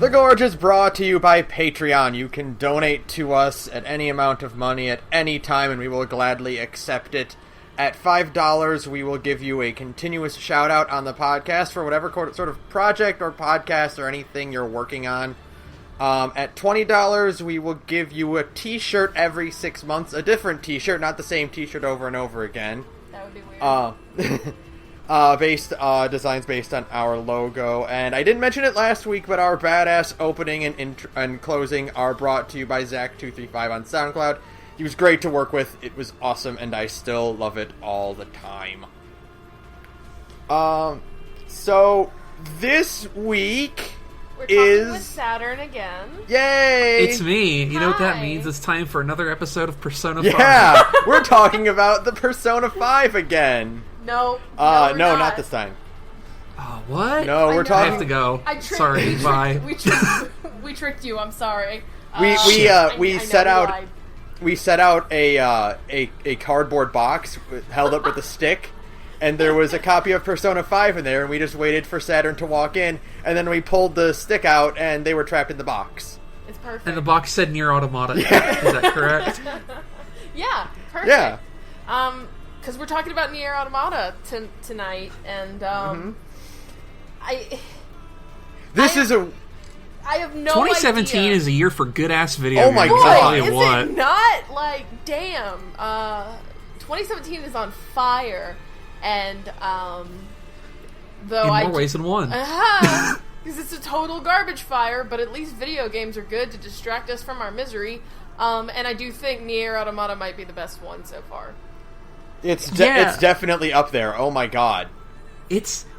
The Gorge is brought to you by Patreon. You can donate to us at any amount of money at any time, and we will gladly accept it. At $5, we will give you a continuous shout-out on the podcast for whatever sort of project or podcast or anything you're working on. At $20, we will give you a t-shirt every 6 months. A different t-shirt, not the same t-shirt over and over again. That would be weird. Designs based on our logo. And I didn't mention it last week, but our badass opening and closing are brought to you by Zach235 on SoundCloud. He was great to work with. It was awesome, and I still love it all the time. So this week We're talking with Saturn again. Yay! It's me. You know what that means? It's time for another episode of Persona 5. Yeah! We're talking about the Persona 5 again. No, no, not this time. Oh, what? No, we're talking... I have to go. Sorry, bye. We tricked you, I'm sorry. We set out a cardboard box held up with a stick, and there was a copy of Persona 5 in there, and we just waited for Saturn to walk in, and then we pulled the stick out, and they were trapped in the box. It's perfect. And the box said NieR Automata. Yeah. Is that correct? Yeah, perfect. Yeah. Because we're talking about NieR Automata tonight, and I have no 2017 idea. is a year for good-ass video Oh my games. God. I'll tell you Is what. it not? Like, damn. 2017 is on fire, and though in more ways than one. Because it's a total garbage fire, but at least video games are good to distract us from our misery. And I do think NieR Automata might be the best one so far. It's definitely up there. Oh my god.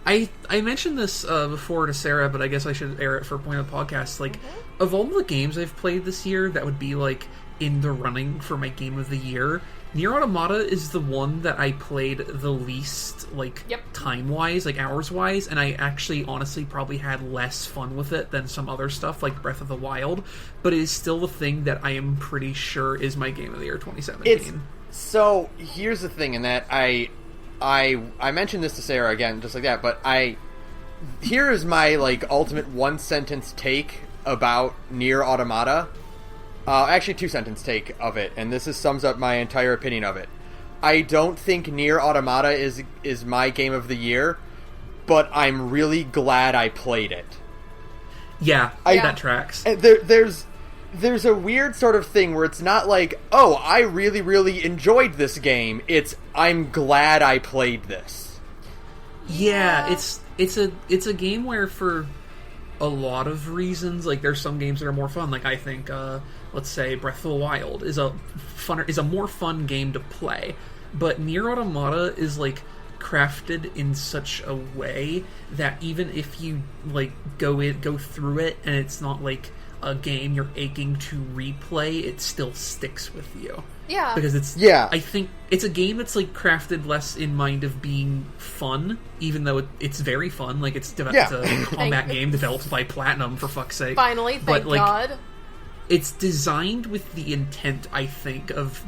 I mentioned this before to Sarah, but I guess I should air it for a point of the podcast. Like, of all the games I've played this year that would be, like, in the running for my game of the year, NieR Automata is the one that I played the least, like, time-wise, like, hours-wise, and I actually, honestly, probably had less fun with it than some other stuff, like Breath of the Wild, but it is still the thing that I am pretty sure is my game of the year 2017. So, here's the thing, in that I mentioned this to Sarah again, just like that, but here is my, like, ultimate one-sentence take about NieR Automata. Actually, two-sentence take of it, and this sums up my entire opinion of it. I don't think NieR Automata is my game of the year, but I'm really glad I played it. Yeah, that tracks. There's a weird sort of thing where it's not like, oh, I really, really enjoyed this game. It's, I'm glad I played this. Yeah, it's a game where, for a lot of reasons, like, there's some games that are more fun. Like, I think, let's say Breath of the Wild is a more fun game to play. But NieR Automata is, like, crafted in such a way that even if you, like, go through it and it's not, like, a game you're aching to replay, it still sticks with you. Yeah. Because I think it's a game that's, like, crafted less in mind of being fun, even though it's very fun. Like, it's a combat game developed by Platinum, for fuck's sake. Finally, thank God. It's designed with the intent, I think, of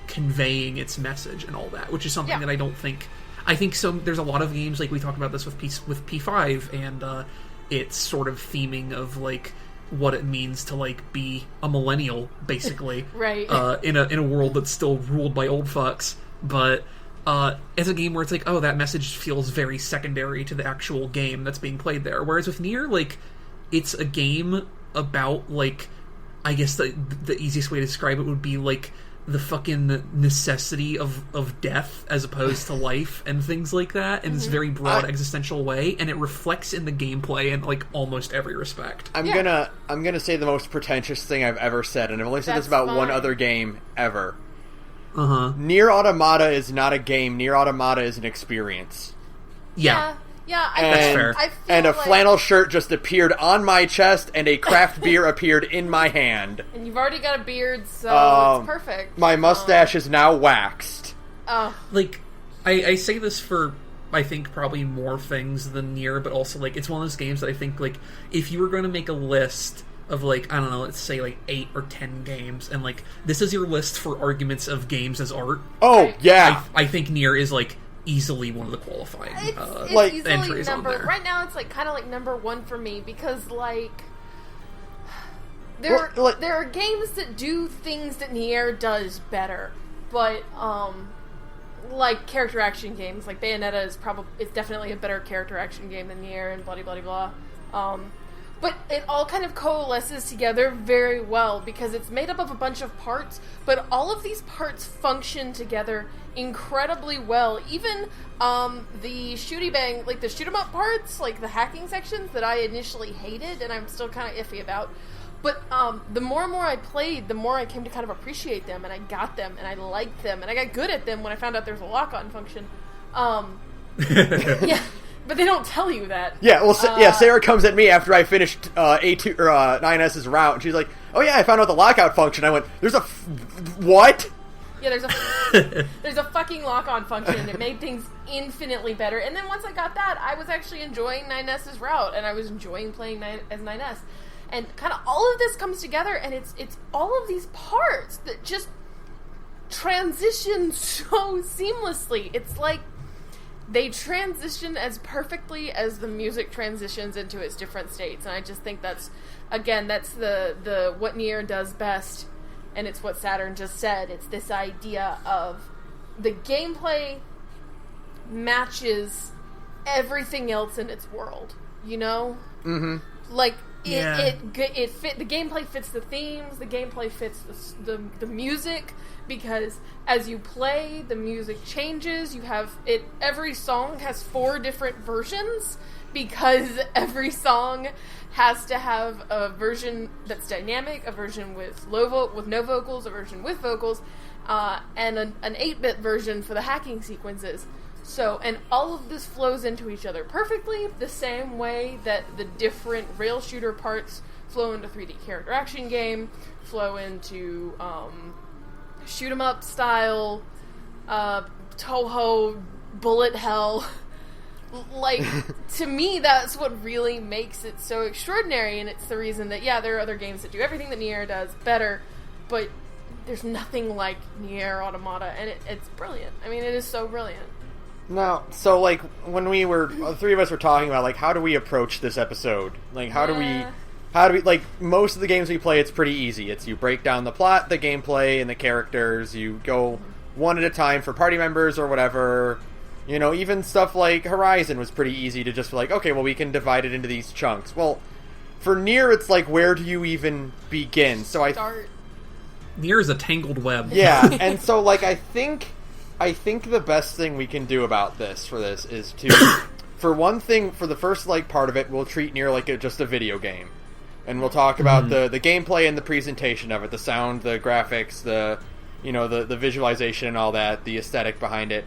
conveying its message and all that, which is something that I don't think... I think there's a lot of games, like we talked about this with P5, and it's sort of theming of, like, what it means to, like, be a millennial, basically. Right. In a world that's still ruled by old fucks. But it's a game where it's like, oh, that message feels very secondary to the actual game that's being played there. Whereas with NieR, like, it's a game about, like, I guess the easiest way to describe it would be, like, the fucking necessity of death as opposed to life and things like that in this very broad existential way, and it reflects in the gameplay in, like, almost every respect. I'm gonna say the most pretentious thing I've ever said, and I've only said this about one other game ever. NieR Automata is not a game. NieR Automata is an experience. Yeah, that's fair. And a flannel shirt just appeared on my chest, and a craft beer appeared in my hand. And you've already got a beard, so it's perfect. My mustache is now waxed. Like, I say this for, I think, probably more things than NieR, but also, like, it's one of those games that I think, like, if you were going to make a list of, like, I don't know, let's say, like, 8 or 10 games, and, like, this is your list for arguments of games as art. Oh, yeah. I think NieR is, like, easily one of the qualifying it's like entries number, on there. right now it's, like, kind of like number one for me, because, like, there are games that do things that NieR does better, but like character action games, like Bayonetta is definitely a better character action game than NieR and blah blah blah blah. But it all kind of coalesces together very well because it's made up of a bunch of parts, but all of these parts function together incredibly well. Even the the shoot 'em up parts, like the hacking sections that I initially hated and I'm still kind of iffy about. But the more and more I played, the more I came to kind of appreciate them, and I got them, and I liked them, and I got good at them when I found out there was a lock-on function. Yeah. But they don't tell you that. Yeah, well, Sarah comes at me after I finished A2 or 9S's route, and she's like, "Oh yeah, I found out the lockout function." I went, "There's a what?" Yeah, there's a fucking lock-on function, and it made things infinitely better. And then once I got that, I was actually enjoying 9S's route, and I was enjoying playing as 9S. And kind of all of this comes together, and it's all of these parts that just transition so seamlessly. It's like they transition as perfectly as the music transitions into its different states, and I just think that's the what NieR does best, and it's what Saturn just said. It's this idea of the gameplay matches everything else in its world, you know? Mm-hmm. Like, the gameplay fits the themes, the gameplay fits the music, because as you play, the music changes. Every song has 4 different versions, because every song has to have a version that's dynamic, a version with no vocals, a version with vocals, and an 8-bit version for the hacking sequences. So, and all of this flows into each other perfectly, the same way that the different rail shooter parts flow into 3D character action game, flow into shoot 'em up style, Toho bullet hell. Like, to me, that's what really makes it so extraordinary, and it's the reason that, there are other games that do everything that NieR does better, but there's nothing like NieR Automata, and it's brilliant. I mean, it is so brilliant. Now, so, like, when the 3 of us were talking about, like, how do we approach this episode? Like, how do we, like, most of the games we play, it's pretty easy. It's you break down the plot, the gameplay, and the characters. You go one at a time for party members or whatever. You know, even stuff like Horizon was pretty easy to just be like, okay, well, we can divide it into these chunks. Well, for NieR, it's like, where do you even begin? So NieR is a tangled web. Yeah, and so, like, I think the best thing we can do about this is to, for one thing, for the first, like, part of it, we'll treat NieR like just a video game. And we'll talk about the gameplay and the presentation of it, the sound, the graphics, the visualization and all that, the aesthetic behind it.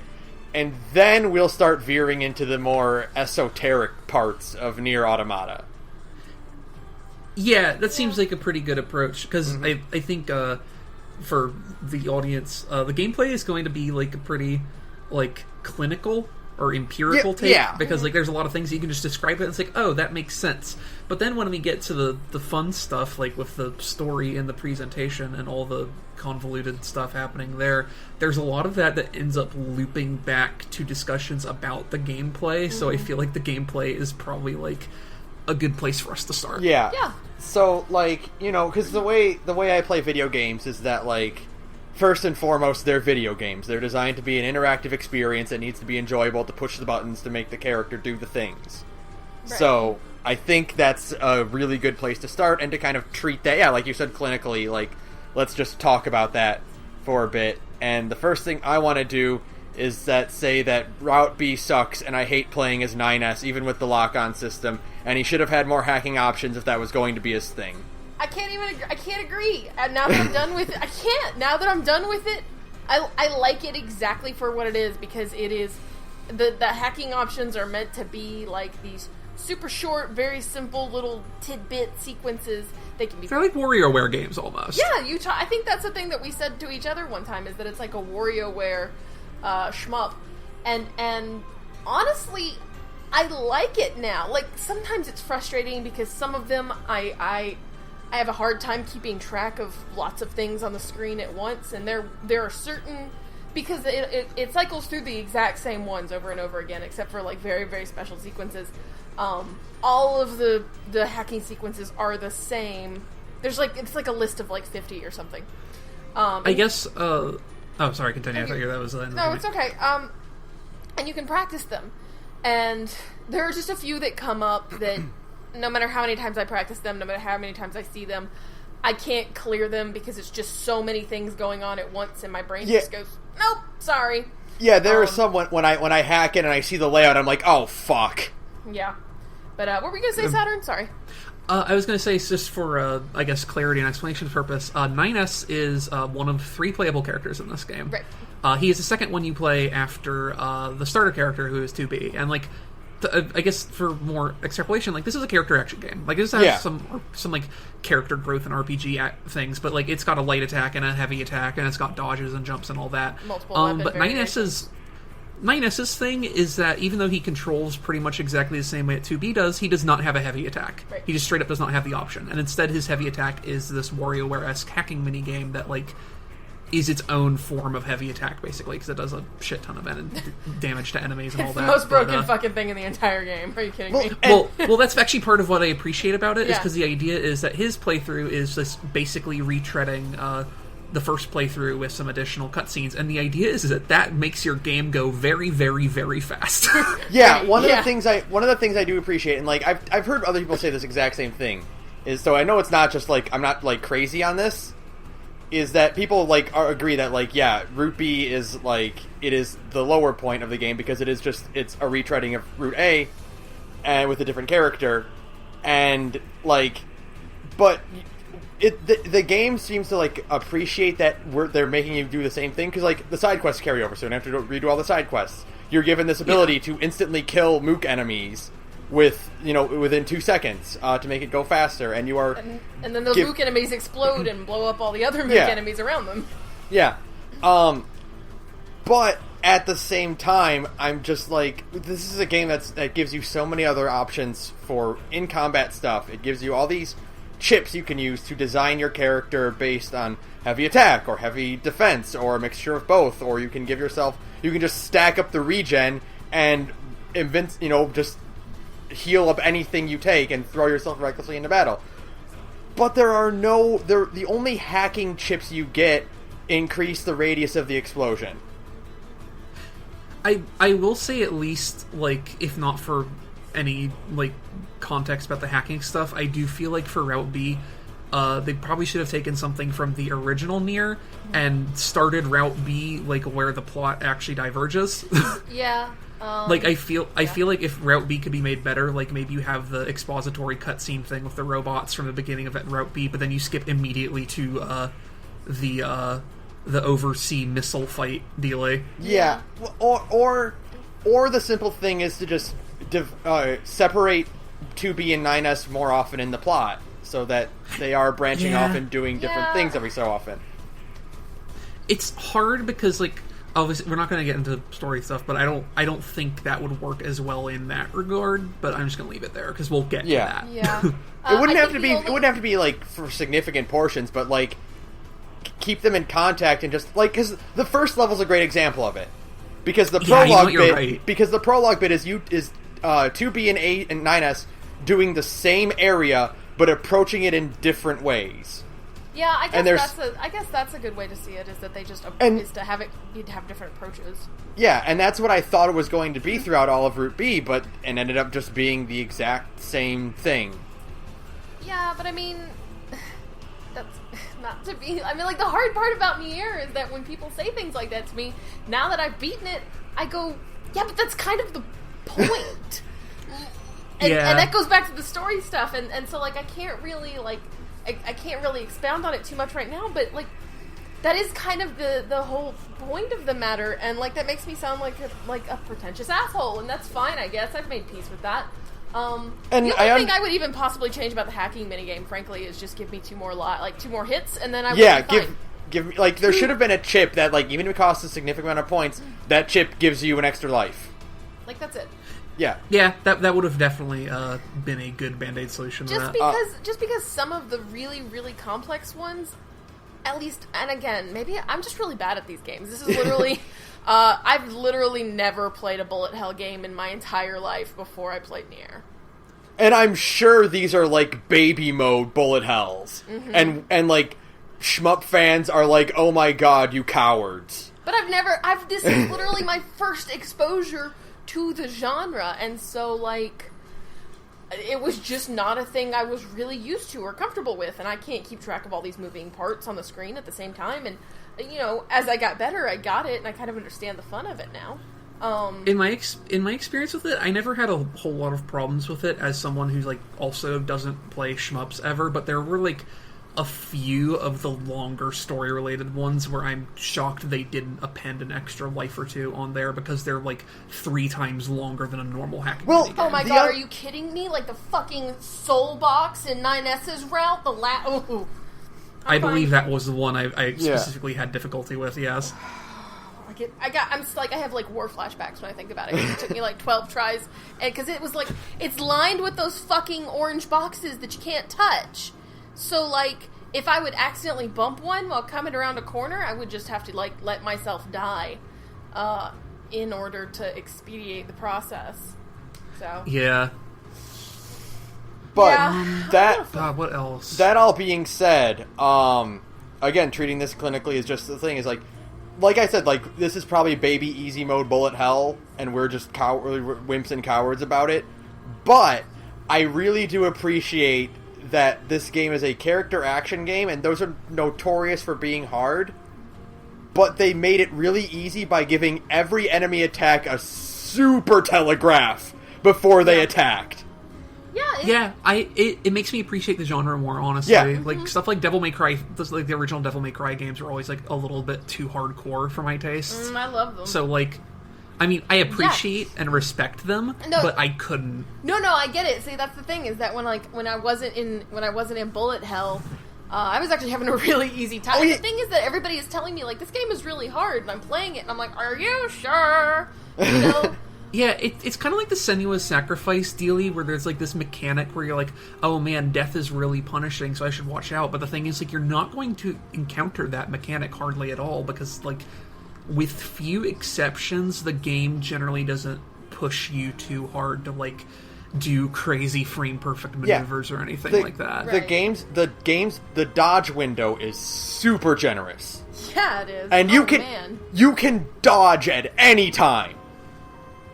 And then we'll start veering into the more esoteric parts of NieR Automata. Yeah, that seems like a pretty good approach, because I think for the audience, the gameplay is going to be like a pretty like clinical or empirical take, because like there's a lot of things you can just describe it and it's like, oh, that makes sense. But then when we get to the fun stuff, like with the story and the presentation and all the convoluted stuff happening there's a lot of that ends up looping back to discussions about the gameplay. So I feel like the gameplay is probably like a good place for us to start. Yeah. So, like, you know, because the way I play video games is that, like, first and foremost, they're video games. They're designed to be an interactive experience that needs to be enjoyable, to push the buttons to make the character do the things. Right. So, I think that's a really good place to start, and to kind of treat that, like you said, clinically, like, let's just talk about that for a bit. And the first thing I want to do is say that Route B sucks, and I hate playing as 9S, even with the lock-on system, and he should have had more hacking options if that was going to be his thing. I can't agree. And now that I'm done with it, I can't. Now that I'm done with it, I like it exactly for what it is, because it is, the hacking options are meant to be like these super short, very simple little tidbit sequences. They can be... They're like WarioWare games, almost. Yeah, I think that's the thing that we said to each other one time, is that it's like a WarioWare shmup. And honestly, I like it now. Like, sometimes it's frustrating because some of them I have a hard time keeping track of lots of things on the screen at once, and there are certain, because it cycles through the exact same ones over and over again, except for like very, very special sequences. All of the hacking sequences are the same There's it's like a list of 50 or something. I guess. Oh, sorry. Continue. I thought that was. No, it's okay. And you can practice them, and there are just a few that come up that no matter how many times I practice them, no matter how many times I see them, I can't clear them because it's just so many things going on at once, and my brain just goes, nope, sorry. Yeah, there are some when I hack it and I see the layout, I'm like, oh fuck. Yeah, but what were you gonna say, Saturn? Sorry. I was going to say, just for, I guess, clarity and explanation purpose, NieR is one of 3 playable characters in this game. Right. He is the second one you play after the starter character, who is 2B. And, I guess for more extrapolation, this is a character action game. This has some character growth and RPG things, but, it's got a light attack and a heavy attack, and it's got dodges and jumps and all that. Multiple weapon but NieR's thing is that even though he controls pretty much exactly the same way that 2B does, he does not have a heavy attack. Right. He just straight up does not have the option. And instead his heavy attack is this WarioWare-esque hacking minigame that, is its own form of heavy attack, basically, because it does a shit ton of damage to enemies and all that. It's the most broken fucking thing in the entire game. Are you kidding me? Well, that's actually part of what I appreciate about it, is because the idea is that his playthrough is just basically retreading the first playthrough with some additional cutscenes, and the idea is that makes your game go very, very, very fast. Yeah, one of the things I do appreciate, and I've heard other people say this exact same thing, is so I know it's not just I'm not crazy on this, is that people agree that Route B is it is the lower point of the game because it's a retreading of Route A, and with a different character, and but. The game seems to appreciate that they're making you do the same thing because the side quests carry over, so you don't have to redo all the side quests. You're given this ability to instantly kill mook enemies within 2 seconds to make it go faster, and you are and then those mook enemies explode and blow up all the other mook enemies around them. Yeah, but at the same time, I'm just this is a game that gives you so many other options for in combat stuff. It gives you all these chips you can use to design your character based on heavy attack or heavy defense or a mixture of both, or you can just stack up the regen and just heal up anything you take and throw yourself recklessly into battle. But the only hacking chips you get increase the radius of the explosion. I will say, at least, if not for any context about the hacking stuff, I do feel for Route B, they probably should have taken something from the original NieR and started Route B where the plot actually diverges. Yeah. I feel if Route B could be made better, maybe you have the expository cutscene thing with the robots from the beginning of Route B, but then you skip immediately to the oversea missile fight delay. Yeah. Or the simple thing is to just separate 2B and NieR more often in the plot, so that they are branching off and doing different things every so often. It's hard because obviously we're not going to get into story stuff, but I don't think that would work as well in that regard. But I'm just going to leave it there because we'll get to that. Yeah. It wouldn't have to be for significant portions, but keep them in contact and just because the first level's a great example of it. Because the prologue bit is 2B and A and 9S doing the same area but approaching it in different ways. Yeah, I guess that's a good way to see it, is that they just you'd have different approaches. Yeah, and that's what I thought it was going to be throughout all of Route B, but ended up just being the exact same thing. Yeah, but I mean, that's not to be. I mean, the hard part about NieR is that when people say things like that to me, now that I've beaten it, I go, yeah, but that's kind of the point. And that goes back to the story stuff, and so I can't really I can't really expound on it too much right now, but that is kind of the whole point of the matter, and that makes me sound like a pretentious asshole, and that's fine, I guess. I've made peace with that. And the only thing I would even possibly change about the hacking minigame, frankly, is just give me 2 more hits, and then I would be fine. Give me there should have been a chip that even if it costs a significant amount of points, that chip gives you an extra life. That's it. Yeah. Yeah, that would have definitely been a good Band-Aid solution to that. Just because some of the really, really complex ones, at least, and again, maybe I'm just really bad at these games. This is literally, I've literally never played a bullet hell game in my entire life before I played NieR. And I'm sure these are, like, baby mode bullet hells. Mm-hmm. And, like, shmup fans are like, oh my god, you cowards. But this is literally my first exposure to the genre, and so, like, it was just not a thing I was really used to or comfortable with, and I can't keep track of all these moving parts on the screen at the same time, and, you know, as I got better, I got it, and I kind of understand the fun of it now. In my experience with it, I never had a whole lot of problems with it as someone who, like, also doesn't play shmups ever, but there were, like, a few of the longer story-related ones where I'm shocked they didn't append an extra life or two on there because they're, like, 3 times longer than a normal hack and game. Oh my god, are you kidding me? Like the fucking Soul Box in 9S's route? I believe that was the one I specifically had difficulty with, yes. I have, like, war flashbacks when I think about it. It took me, like, 12 tries, because it was, like, it's lined with those fucking orange boxes that you can't touch. So, like, if I would accidentally bump one while coming around a corner, I would just have to, like, let myself die in order to expedite the process. So. Yeah. But God, what else? That all being said, again, treating this clinically is just the thing, is, like I said, like, this is probably baby easy mode bullet hell, and we're just wimps and cowards about it. But I really do appreciate that this game is a character action game, and those are notorious for being hard, but they made it really easy by giving every enemy attack a super telegraph before they attacked. It makes me appreciate the genre more, honestly. Yeah. Like, stuff like Devil May Cry, like the original Devil May Cry games were always, like, a little bit too hardcore for my tastes. I love them. So, like, I mean, I appreciate and respect them, but I couldn't. No, I get it. See, that's the thing, is that when I wasn't in bullet hell, I was actually having a really easy time. And the thing is that everybody is telling me, like, this game is really hard, and I'm playing it, and I'm like, are you sure? You know? Yeah, it's kind of like the Senua's Sacrifice dealie, where there's, like, this mechanic where you're like, oh man, death is really punishing, so I should watch out. But the thing is, like, you're not going to encounter that mechanic hardly at all, because, like, with few exceptions, the game generally doesn't push you too hard to, like, do crazy frame-perfect maneuvers or anything like that. Right. The dodge window is super generous. Yeah, it is. And you can dodge at any time.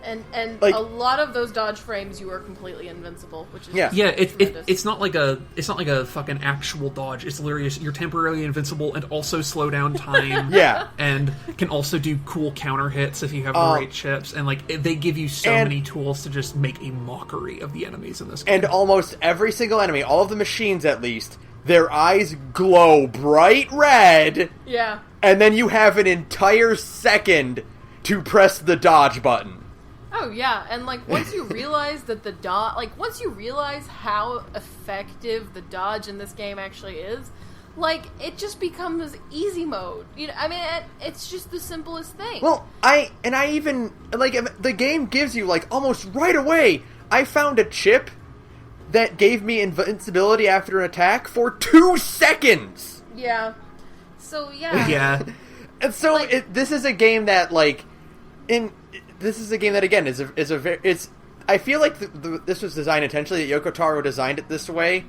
And like, a lot of those dodge frames, you are completely invincible, which is it's not like a fucking actual dodge. It's literally you're temporarily invincible and also slow down time. And can also do cool counter hits if you have the right chips. And like they give you so many tools to just make a mockery of the enemies in this game. And almost every single enemy, all of the machines at least, their eyes glow bright red. Yeah. And then you have an entire second to press the dodge button. Oh, yeah, and, like, once you realize that once you realize how effective the dodge in this game actually is, like, it just becomes easy mode. You know, I mean, it's just the simplest thing. Well, the game gives you, like, almost right away, I found a chip that gave me invincibility after an attack for 2 seconds! Yeah. So, yeah. Yeah. And so, like, this is a game that, like, this is a game that, again, I feel like this was designed intentionally, that Yoko Taro designed it this way.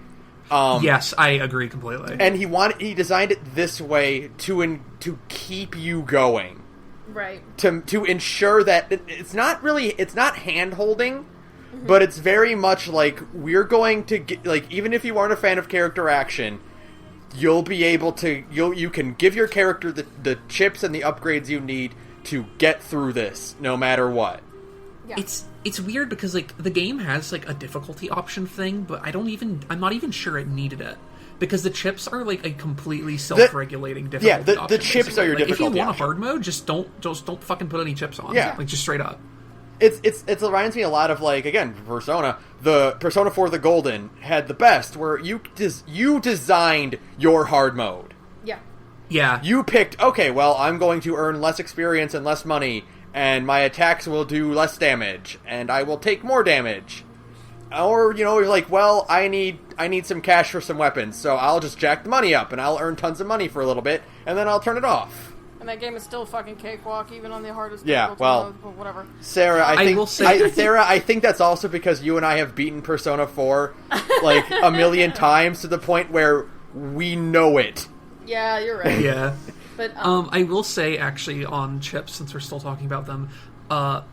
Yes, I agree completely. And he designed it this way to keep you going. Right. To ensure that it's not hand-holding, but it's very much like, we're going to get, like, even if you aren't a fan of character action, you'll be able to, you can give your character the chips and the upgrades you need to get through this, no matter what. Yeah. It's weird because, like, the game has, like, a difficulty option thing, but I'm not even sure it needed it. Because the chips are, like, a completely self-regulating difficulty option. The chips are your difficulty If you want a hard mode, just don't fucking put any chips on. Yeah. Like, just straight up. It reminds me a lot of, like, again, Persona. The Persona 4 The Golden had the best, where you designed your hard mode. Yeah. Yeah. You picked, okay, well, I'm going to earn less experience and less money, and my attacks will do less damage, and I will take more damage. Or, you know, you're like, well, I need some cash for some weapons, so I'll just jack the money up, and I'll earn tons of money for a little bit, and then I'll turn it off. And that game is still a fucking cakewalk, even on the hardest Yeah, well, mode, but whatever. Sarah, Sarah, I think that's also because you and I have beaten Persona 4 like a million times to the point where we know it. Yeah, you're right. Yeah. But I will say, actually, on chips, since we're still talking about them,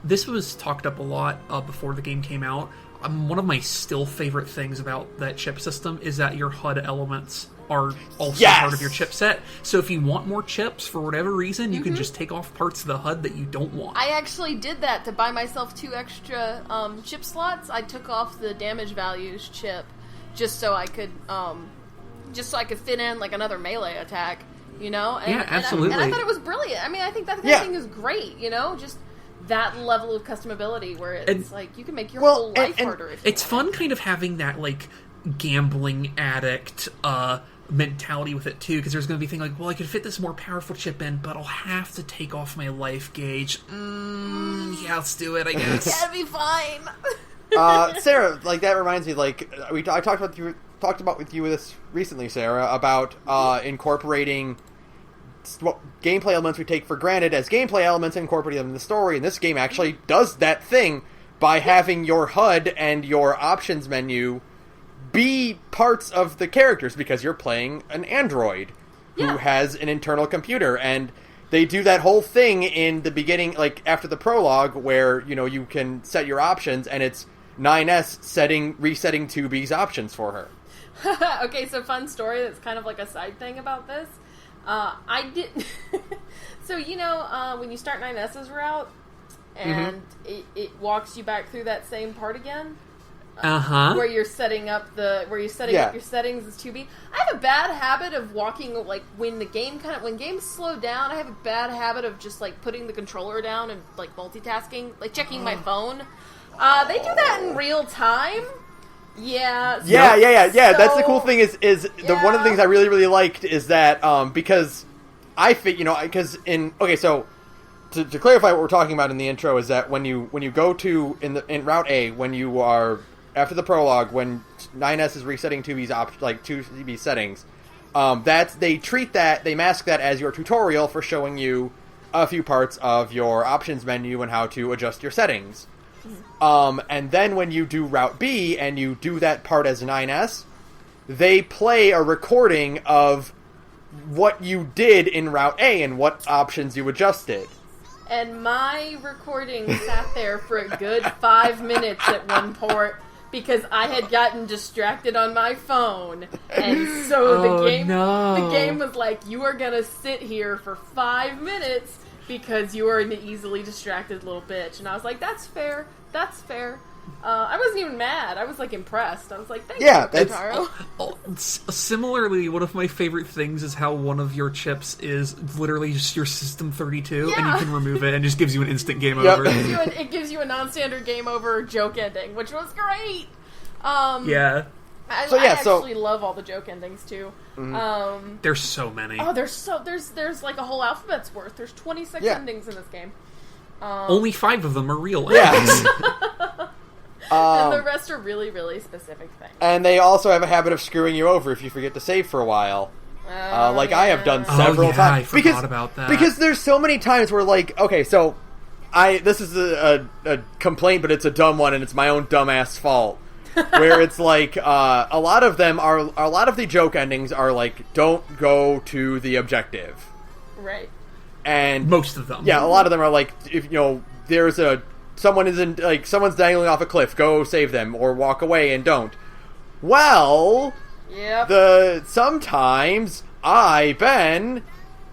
this was talked up a lot before the game came out. One of my still favorite things about that chip system is that your HUD elements are also part of your chipset. So if you want more chips, for whatever reason, you can just take off parts of the HUD that you don't want. I actually did that to buy myself 2 extra chip slots. I took off the damage values chip just so I could fit in like another melee attack, you know? And, yeah, absolutely. And I thought it was brilliant. I mean, I think that kind of thing is great, you know? Just that level of customability where it's like you can make your whole life harder if you it's fun kind of having that like gambling addict mentality with it too, because there's going to be things like, well, I could fit this more powerful chip in, but I'll have to take off my life gauge. Yeah, let's do it, I guess. That'd be fine. Sarah, like that reminds me, like I talked about with you this recently, Sarah, about incorporating gameplay elements we take for granted as gameplay elements and incorporating them in the story, and this game actually does that thing by having your HUD and your options menu be parts of the characters, because you're playing an android who has an internal computer, and they do that whole thing in the beginning, like after the prologue, where, you know, you can set your options, and it's 9S resetting 2B's options for her. Okay, so fun story that's kind of like a side thing about this. I did. So, you know, when you start 9S's route and it walks you back through that same part again, where you're setting up your settings as 2B. I have a bad habit of walking, like when games slow down, I have a bad habit of just like putting the controller down and like multitasking, like checking my phone. They do that in real time. Yeah. Yeah. That's the cool thing is one of the things I really, really liked is that, because I think, you know, because so to clarify what we're talking about in the intro is that when you go to, in Route A, when you are, after the prologue, when 9S is resetting 2B settings, they mask that as your tutorial for showing you a few parts of your options menu and how to adjust your settings. And then when you do Route B and you do that part as 9S, they play a recording of what you did in Route A and what options you adjusted. And my recording sat there for a good 5 minutes at one port because I had gotten distracted on my phone. And so the game was like, you are going to sit here for 5 minutes because you are an easily distracted little bitch. And I was like, that's fair. I wasn't even mad. I was like impressed. I was like, thank you, Taro. Similarly, one of my favorite things is how one of your chips is literally just your System 32, and you can remove it and just gives you an instant game over. It gives you a non-standard game over joke ending, which was great. I actually love all the joke endings too. Mm-hmm. There's so many. Oh, there's like a whole alphabet's worth. There's 26 endings in this game. Only 5 of them are real. Yes. And the rest are really, really specific things. And they also have a habit of screwing you over if you forget to save for a while. I have done several times. I forgot about that. Because there's so many times where, like, okay, so this is a complaint, but it's a dumb one, and it's my own dumbass fault. Where it's like, a lot of the joke endings are like, don't go to the objective. Right. And most of them. Yeah, a lot of them are like, if you know, someone's dangling off a cliff, go save them, or walk away and don't. Well, sometimes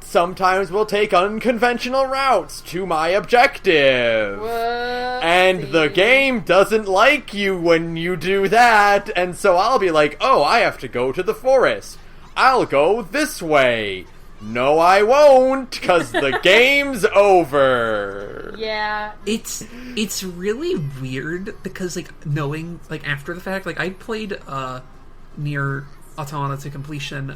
sometimes will take unconventional routes to my objective. And the game doesn't like you when you do that, and so I'll be like, oh, I have to go to the forest. I'll go this way. No, I won't, because the game's over. Yeah. It's really weird, because, like, knowing, like, after the fact, like, I played, NieR Automata to completion,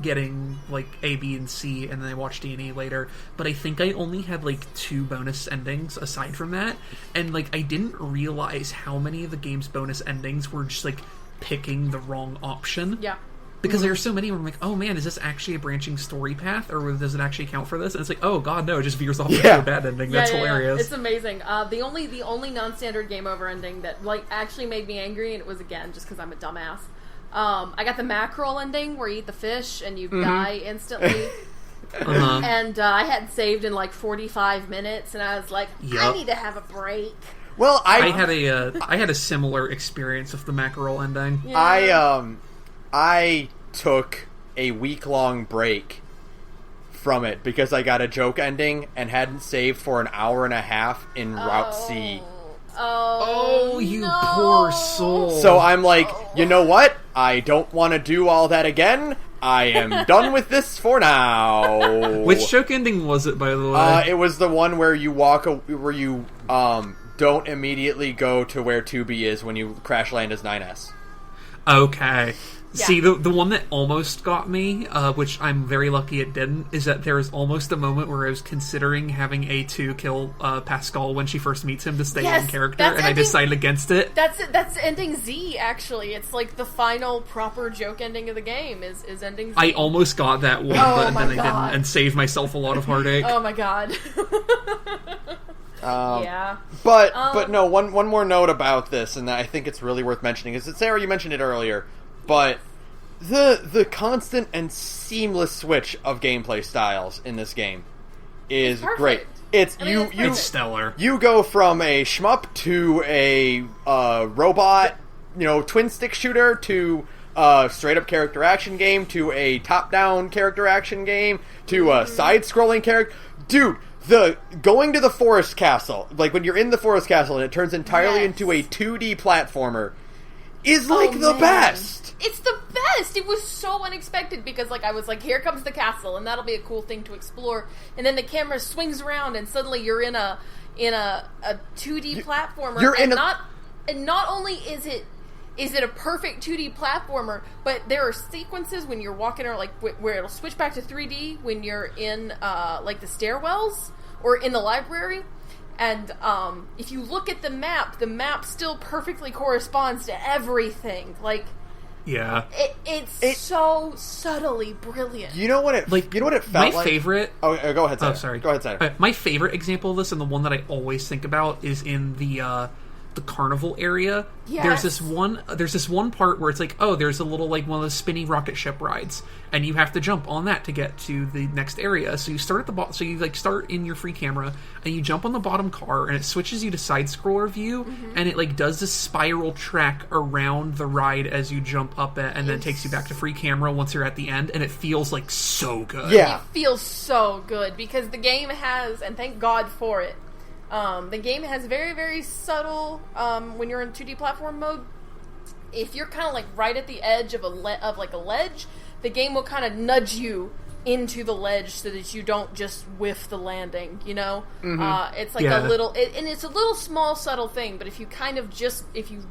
getting, like, A, B, and C, and then I watched D&E later, but I think I only had, like, 2 bonus endings aside from that, and, like, I didn't realize how many of the game's bonus endings were just, like, picking the wrong option. Yeah. Because there are so many where I'm like, oh man, is this actually a branching story path, or does it actually count for this? And it's like, oh god, no, it just veers off into a bad ending. That's hilarious. It's amazing. The only non-standard game over ending that like actually made me angry, and it was again just because I'm a dumbass. I got the mackerel ending where you eat the fish and you die instantly. And I had saved in like 45 minutes, and I was like, I need to have a break. Well, I had a similar experience with the mackerel ending. Yeah. I took a week-long break from it because I got a joke ending and hadn't saved for an hour and a half in Route C. Oh, you poor soul. So I'm like, you know what? I don't want to do all that again. I am done with this for now. Which joke ending was it, by the way? It was the one where you don't immediately go to where 2B is when you crash land as 9S. Okay. Yeah. See, the one that almost got me, which I'm very lucky it didn't, is that there was almost a moment where I was considering having A2 kill Pascal when she first meets him to stay in character, and I decided against it. That's ending Z, actually. It's like the final proper joke ending of the game is ending Z. I almost got that one, but then I didn't, and saved myself a lot of heartache. Oh my god. Yeah. But no, one more note about this, and I think it's really worth mentioning, is that, Sarah, you mentioned it earlier, but the constant and seamless switch of gameplay styles in this game is great. It's stellar. You go from a shmup to a robot, twin stick shooter to a straight up character action game to a top down character action game to a side scrolling character. Dude, the going to the forest castle, like when you're in the forest castle and it turns entirely into a 2D platformer, is the best. It's the best. It was so unexpected because I was like, here comes the castle, and that'll be a cool thing to explore. And then the camera swings around, and suddenly you're in a 2D platformer. And not only is it a perfect 2D platformer, but there are sequences when you're walking or where it'll switch back to 3D when you're in the stairwells or in the library. And if you look at the map still perfectly corresponds to everything. It's so subtly brilliant. You know what it felt like? My favorite... Oh, go ahead, Sarah. Oh, sorry. Go ahead, Sarah. My favorite example of this, and the one that I always think about, is in the carnival area. Yes. There's this one part where it's like, oh, there's a little one of those spinny rocket ship rides, and you have to jump on that to get to the next area. So you start at the bottom. So you start in your free camera, and you jump on the bottom car, and it switches you to side scroller view, and it does this spiral track around the ride as you jump up it, and then takes you back to free camera once you're at the end, and it feels so good. Yeah, it feels so good because the game has, and thank God for it. The game has very, very subtle, when you're in 2D platform mode, if you're kind of right at the edge of a ledge, the game will kind of nudge you into the ledge so that you don't just whiff the landing, It's a little, and it's a little small subtle thing, but if you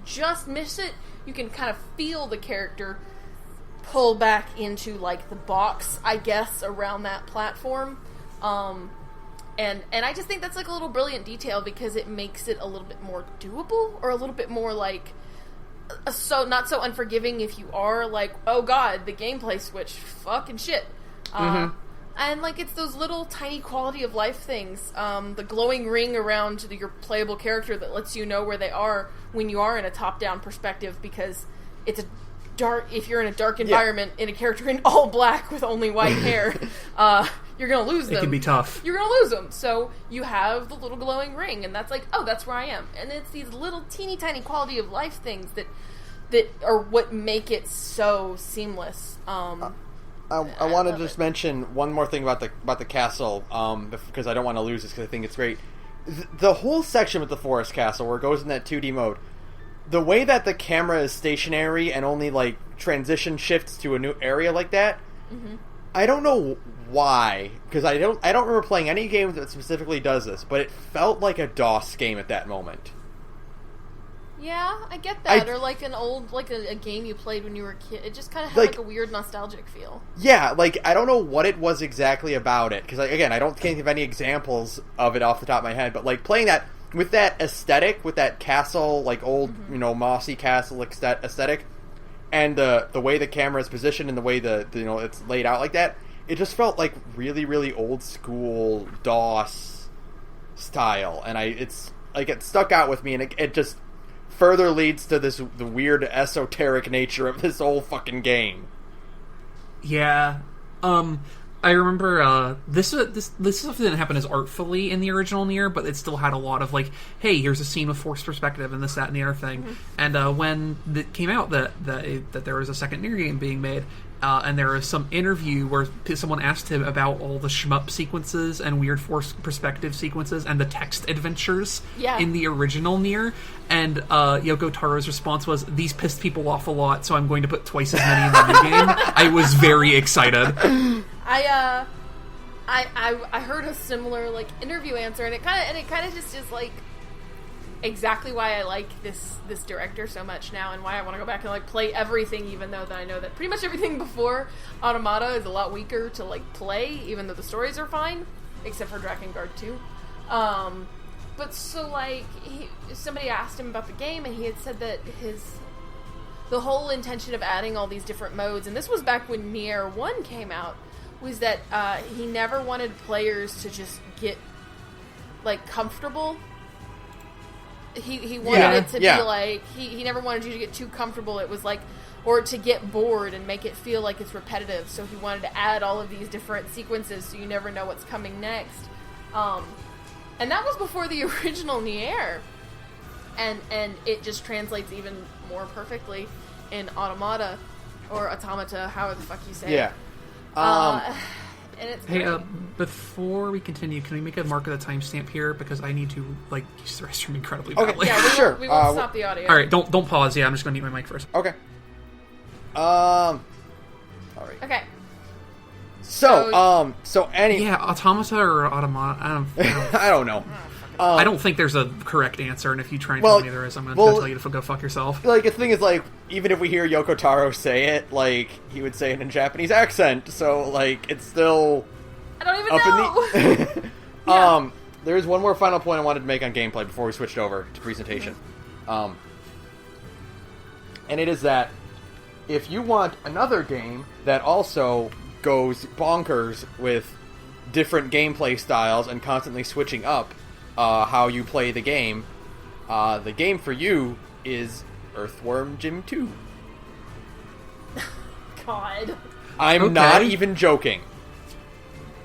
just miss it, you can kind of feel the character pull back into the box, I guess, around that platform. And I just think that's a little brilliant detail because it makes it a little bit more doable, or a little bit more not so unforgiving if you are oh god, the gameplay switch, fucking shit. And it's those little tiny quality of life things, the glowing ring around your playable character that lets you know where they are when you are in a top-down perspective, because it's if you're in a dark environment in a character in all black with only white hair, you're going to lose them. It can be tough. You're going to lose them. So you have the little glowing ring, and that's oh, that's where I am. And it's these little teeny tiny quality of life things that are what make it so seamless. I want to just mention one more thing about the castle, because I don't want to lose this because I think it's great. The whole section with the forest castle where it goes in that 2D mode, the way that the camera is stationary and only transition shifts to a new area like that, I don't know why, because I don't remember playing any game that specifically does this, but it felt like a DOS game at that moment. Yeah, I get that. Or an old, a game you played when you were a kid. It just kind of had a weird nostalgic feel. Yeah, I don't know what it was exactly about it, because again, I can't think of any examples of it off the top of my head, but playing that with that aesthetic, with that castle, old, mossy castle aesthetic, and the way the camera is positioned and the way it's laid out like that, it just felt like really, really old school DOS style, and it stuck out with me, and it just further leads to the weird esoteric nature of this whole fucking game. Yeah. I remember this stuff didn't happen as artfully in the original NieR, but it still had a lot of, like, hey, here's a scene with forced perspective and this, that, and the other thing. Mm-hmm. And when it came out that there was a second NieR game being made, and there was some interview where someone asked him about all the shmup sequences and weird forced perspective sequences and the text adventures in the original NieR, and Yoko Taro's response was, these pissed people off a lot, so I'm going to put twice as many in the new game. I was very excited. I heard a similar, like, interview answer, and it kind of just is, like, exactly why I like this director so much now, and why I want to go back and, like, play everything, even though that I know that pretty much everything before Automata is a lot weaker to, like, play, even though the stories are fine, except for Drakengard 2. But so, like, somebody asked him about the game, and he had said that the whole intention of adding all these different modes, and this was back when NieR 1 came out, was that he never wanted players to just get, like, comfortable. He wanted it to be like, he never wanted you to get too comfortable. It was like, or to get bored and make it feel like it's repetitive. So he wanted to add all of these different sequences so you never know what's coming next. And that was before the original NieR. And it just translates even more perfectly in Automata, or Automata, however the fuck you say it. And it's hey, before we continue, can we make a mark of the timestamp here, because I need to, like, use the restroom incredibly badly. Yeah, sure. We won't stop the audio. All right, don't pause. Yeah, I'm just gonna mute my mic first. Okay. All right. Okay. So any Automata or Automata? I don't know. I don't think there's a correct answer, and if you try and tell me there is, I'm going to tell you to go fuck yourself. Like, the thing is, like, even if we hear Yoko Taro say it, like, he would say it in Japanese accent, so, like, it's still... I don't even know! There's one more final point I wanted to make on gameplay before we switched over to presentation. And it is that if you want another game that also goes bonkers with different gameplay styles and constantly switching up how you play the game for you is Earthworm Jim 2. God. I'm not even joking.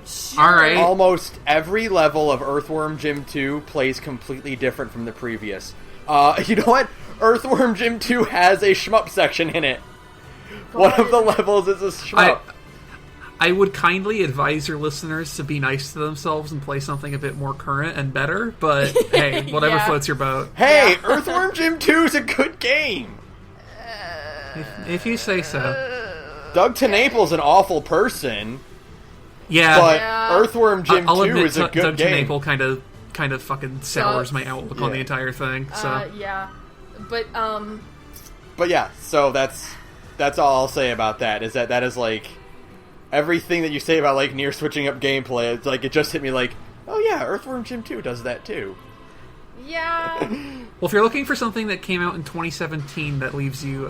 Sure. Alright. Almost every level of Earthworm Jim 2 plays completely different from the previous. You know what? Earthworm Jim 2 has a shmup section in it. God. One of the levels is a shmup. I would kindly advise your listeners to be nice to themselves and play something a bit more current and better, but hey, whatever floats your boat. Hey, Earthworm Jim 2 is a good game! If you say so. Doug TenNapel's an awful person. Yeah. But Earthworm Jim 2 is a good Doug game. Doug TenNapel kind of fucking sours my outlook on the entire thing, so. But yeah, so that's all I'll say about that, is that is like... Everything that you say about, like, NieR switching up gameplay, it's like, it just hit me like, oh yeah, Earthworm Jim 2 does that too. Yeah. Well, if you're looking for something that came out in 2017 that leaves you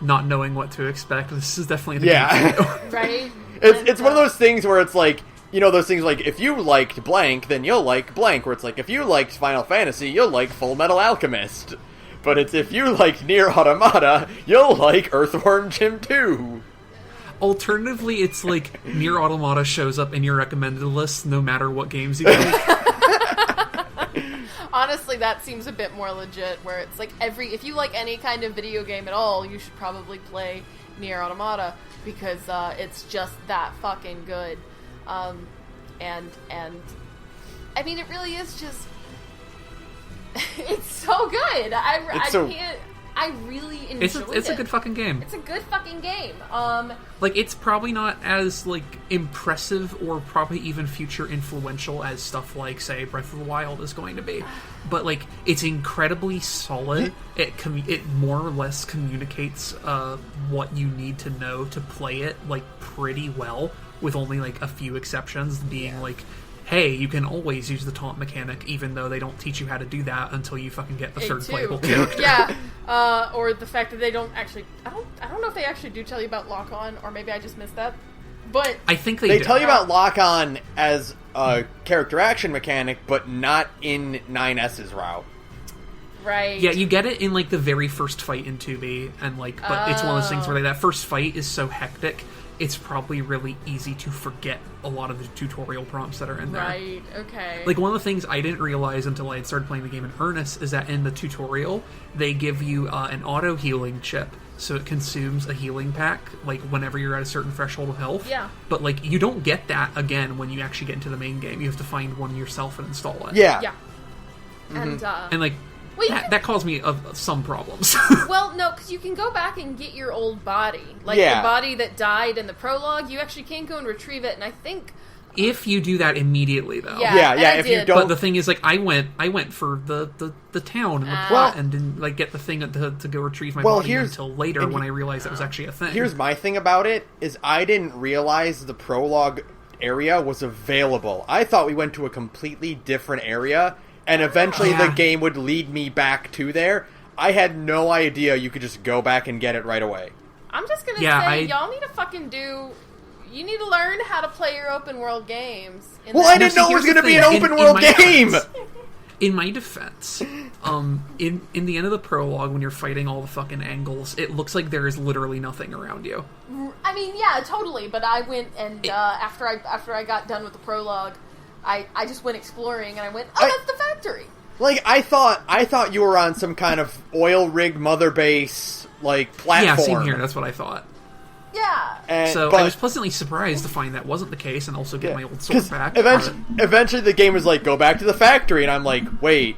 not knowing what to expect, this is definitely the game for you. Right? It's one of those things where it's like, you know, those things like, if you liked blank, then you'll like blank, where it's like, if you liked Final Fantasy, you'll like Full Metal Alchemist. But it's, if you liked NieR Automata, you'll like Earthworm Jim 2. Alternatively, it's like NieR Automata shows up in your recommended list no matter what games you like. Honestly, that seems a bit more legit, where it's like if you like any kind of video game at all, you should probably play NieR Automata, because it's just that fucking good. And I mean, it really is just... it's so good! I really enjoyed it. It's a good fucking game. It's a good fucking game. Like, it's probably not as, like, impressive or probably even future influential as stuff like, say, Breath of the Wild is going to be. But, like, it's incredibly solid. It more or less communicates what you need to know to play it, like, pretty well, with only, like, a few exceptions being, like, hey, you can always use the taunt mechanic, even though they don't teach you how to do that until you fucking get the third playable character. Yeah, or the fact that they don't actually... I don't know if they actually do tell you about lock-on, or maybe I just missed that. But I think they tell you about lock-on as a character action mechanic, but not in 9S's route. Right. Yeah, you get it in, like, the very first fight in 2B, and, like, but it's one of those things where, like, that first fight is so hectic, it's probably really easy to forget a lot of the tutorial prompts that are in there. Right, okay. Like, one of the things I didn't realize until I had started playing the game in earnest is that in the tutorial, they give you an auto-healing chip, so it consumes a healing pack, like, whenever you're at a certain threshold of health. Yeah. But, like, you don't get that again when you actually get into the main game. You have to find one yourself and install it. Yeah. Yeah. And, like, well, that caused me some problems. Well, no, because you can go back and get your old body. Like, Yeah. the body that died in the prologue, you actually can go and retrieve it, and I think... If you do that immediately, though. Yeah, if you don't... But the thing is, like, I went for the town and the plot and didn't, like, get the thing to go retrieve my body until later when I realized that was actually a thing. Here's my thing about it, is I didn't realize the prologue area was available. I thought we went to a completely different area, and eventually the game would lead me back to there. I had no idea you could just go back and get it right away. I'm just gonna say, y'all need to fucking do... You need to learn how to play your open world games. I didn't know it was going to be an open world game! In my defense, in the end of the prologue, when you're fighting all the fucking angles, it looks like there is literally nothing around you. I mean, yeah, totally, but I went and, after I got done with the prologue, I just went exploring, and I went, that's the factory! Like, I thought you were on some kind of oil-rigged mother base, like, platform. Yeah, same here, that's what I thought. Yeah. So I was pleasantly surprised to find that wasn't the case and also get my old sword back. Eventually the game was like, go back to the factory, and I'm like, wait,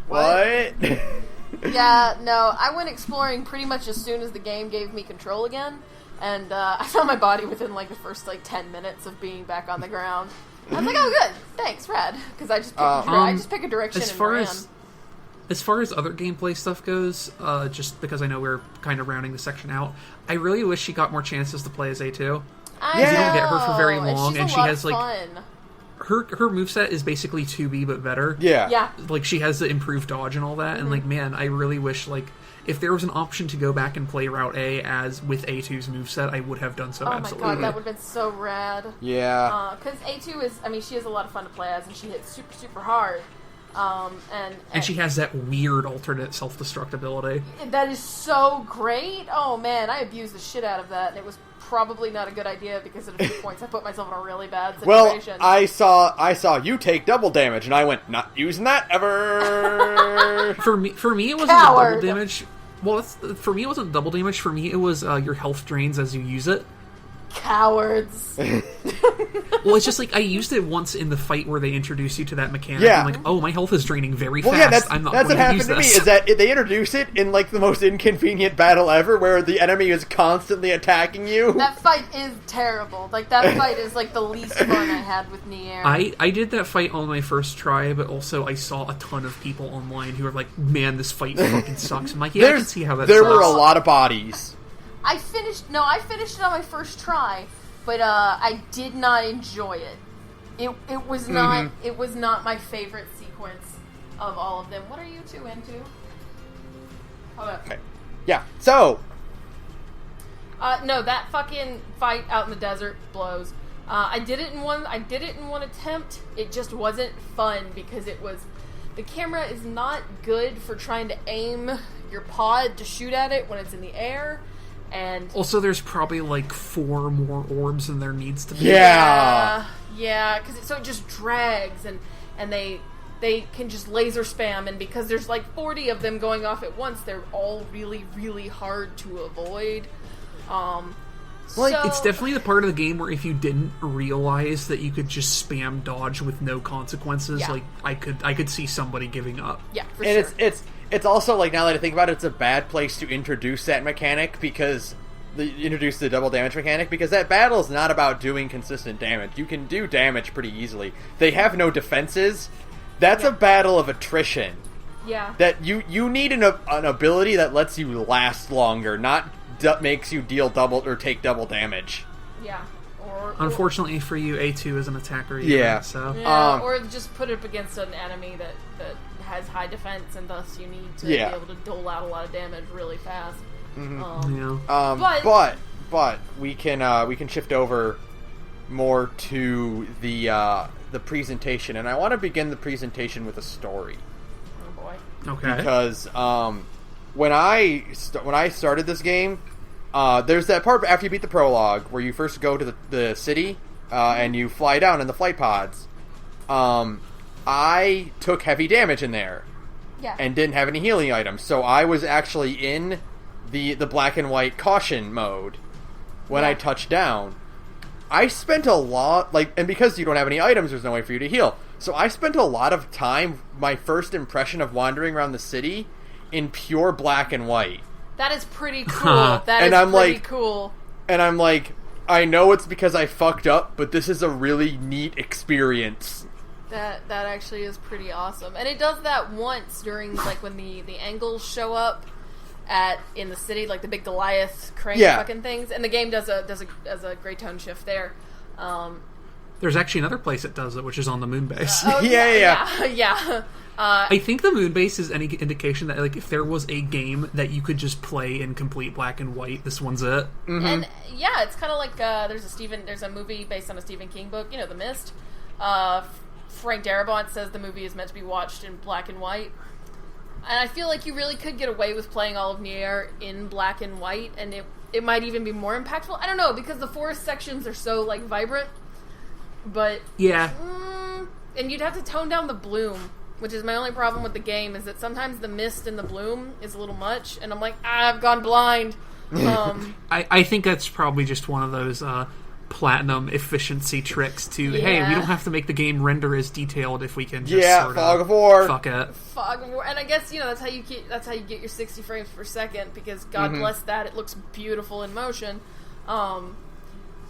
what? Yeah, no, I went exploring pretty much as soon as the game gave me control again, and I found my body within, like, the first, like, 10 minutes of being back on the ground. I was like, oh, good, thanks, rad, because I just pick a direction and ran. As far as other gameplay stuff goes, just because I know we're kind of rounding the section out, I really wish she got more chances to play as A2. You don't get her for very long, and she has, like... Fun. Her moveset is basically 2B, but better. Yeah. Like, she has the improved dodge and all that, and, like, man, I really wish, like, if there was an option to go back and play Route A as with A2's moveset, I would have done so, absolutely. Oh my god, that would have been so rad. Yeah. Because A2 is, I mean, she has a lot of fun to play as, and she hits super, super hard. And she has that weird alternate self-destructibility. That is so great. Oh man, I abused the shit out of that, and it was probably not a good idea because at a few points I put myself in a really bad situation. Well, I saw you take double damage, and I went, not using that ever. For me, it wasn't double damage. Well, for me, it wasn't double damage. For me, it was your health drains as you use it. Cowards. Well, it's just like I used it once in the fight where they introduce you to that mechanic. Yeah. I'm like, oh, my health is draining very fast. Yeah, that's I'm not what going to happened use to me. this. Is that they introduce it in like the most inconvenient battle ever, where the enemy is constantly attacking you. That fight is terrible. Like that fight is like the least fun I had with NieR. I did that fight on my first try, but also I saw a ton of people online who were like, "Man, this fight fucking sucks." I'm like, yeah, I can see how that. There sucks. were a lot of bodies. I finished it on my first try, but I did not enjoy it. It was not it was not my favorite sequence of all of them. What are you two into? Hold up. Okay. Yeah. So. No, that fucking fight out in the desert blows. I did it in one attempt. It just wasn't fun because the camera is not good for trying to aim your pod to shoot at it when it's in the air. And also, there's probably like 4 more orbs than there needs to be. Yeah, because so it just drags, and they can just laser spam, and because there's like 40 of them going off at once, they're all really, really hard to avoid. It's definitely the part of the game where if you didn't realize that you could just spam dodge with no consequences, like I could see somebody giving up. Yeah, for sure. It's also, like, now that I think about it, it's a bad place to introduce that mechanic because... introduce the double damage mechanic, because that battle is not about doing consistent damage. You can do damage pretty easily. They have no defenses. That's a battle of attrition. Yeah. That you need an ability that lets you last longer, not makes you deal double or take double damage. Yeah. Unfortunately for you, A2 is an attacker. Yeah. So. Yeah, or just put it up against an enemy that has high defense, and thus you need to be able to dole out a lot of damage really fast. But we can shift over more to the presentation, and I want to begin the presentation with a story. Oh boy. Okay. Because when I started this game, there's that part after you beat the prologue where you first go to the city and you fly down in the flight pods. I took heavy damage in there, and didn't have any healing items, so I was actually in the black and white caution mode when I touched down. I spent a lot, and because you don't have any items, there's no way for you to heal. So I spent a lot of time, my first impression of wandering around the city, in pure black and white. That is pretty cool. Pretty cool. And I'm like, I know it's because I fucked up, but this is a really neat experience. That actually is pretty awesome. And it does that once during, when the angles show up in the city, like the big Goliath crane fucking things, and the game does a great tone shift there. There's actually another place it does it, which is on the moon base. Yeah. I think the moon base is any indication that if there was a game that you could just play in complete black and white, this one's it. Mm-hmm. And it's kind of like there's a movie based on a Stephen King book, The Mist. Frank Darabont says the movie is meant to be watched in black and white. And I feel like you really could get away with playing all of NieR in black and white, and it might even be more impactful. I don't know, because the forest sections are so, vibrant. But... Yeah. And you'd have to tone down the bloom, which is my only problem with the game, is that sometimes the mist and the bloom is a little much, and I'm like, I've gone blind. I think that's probably just one of those... platinum efficiency tricks to hey, we don't have to make the game render as detailed if we can just Fog of War. Fuck it. Fog of War, and I guess that's how you get your 60 frames per second, because God bless that, it looks beautiful in motion.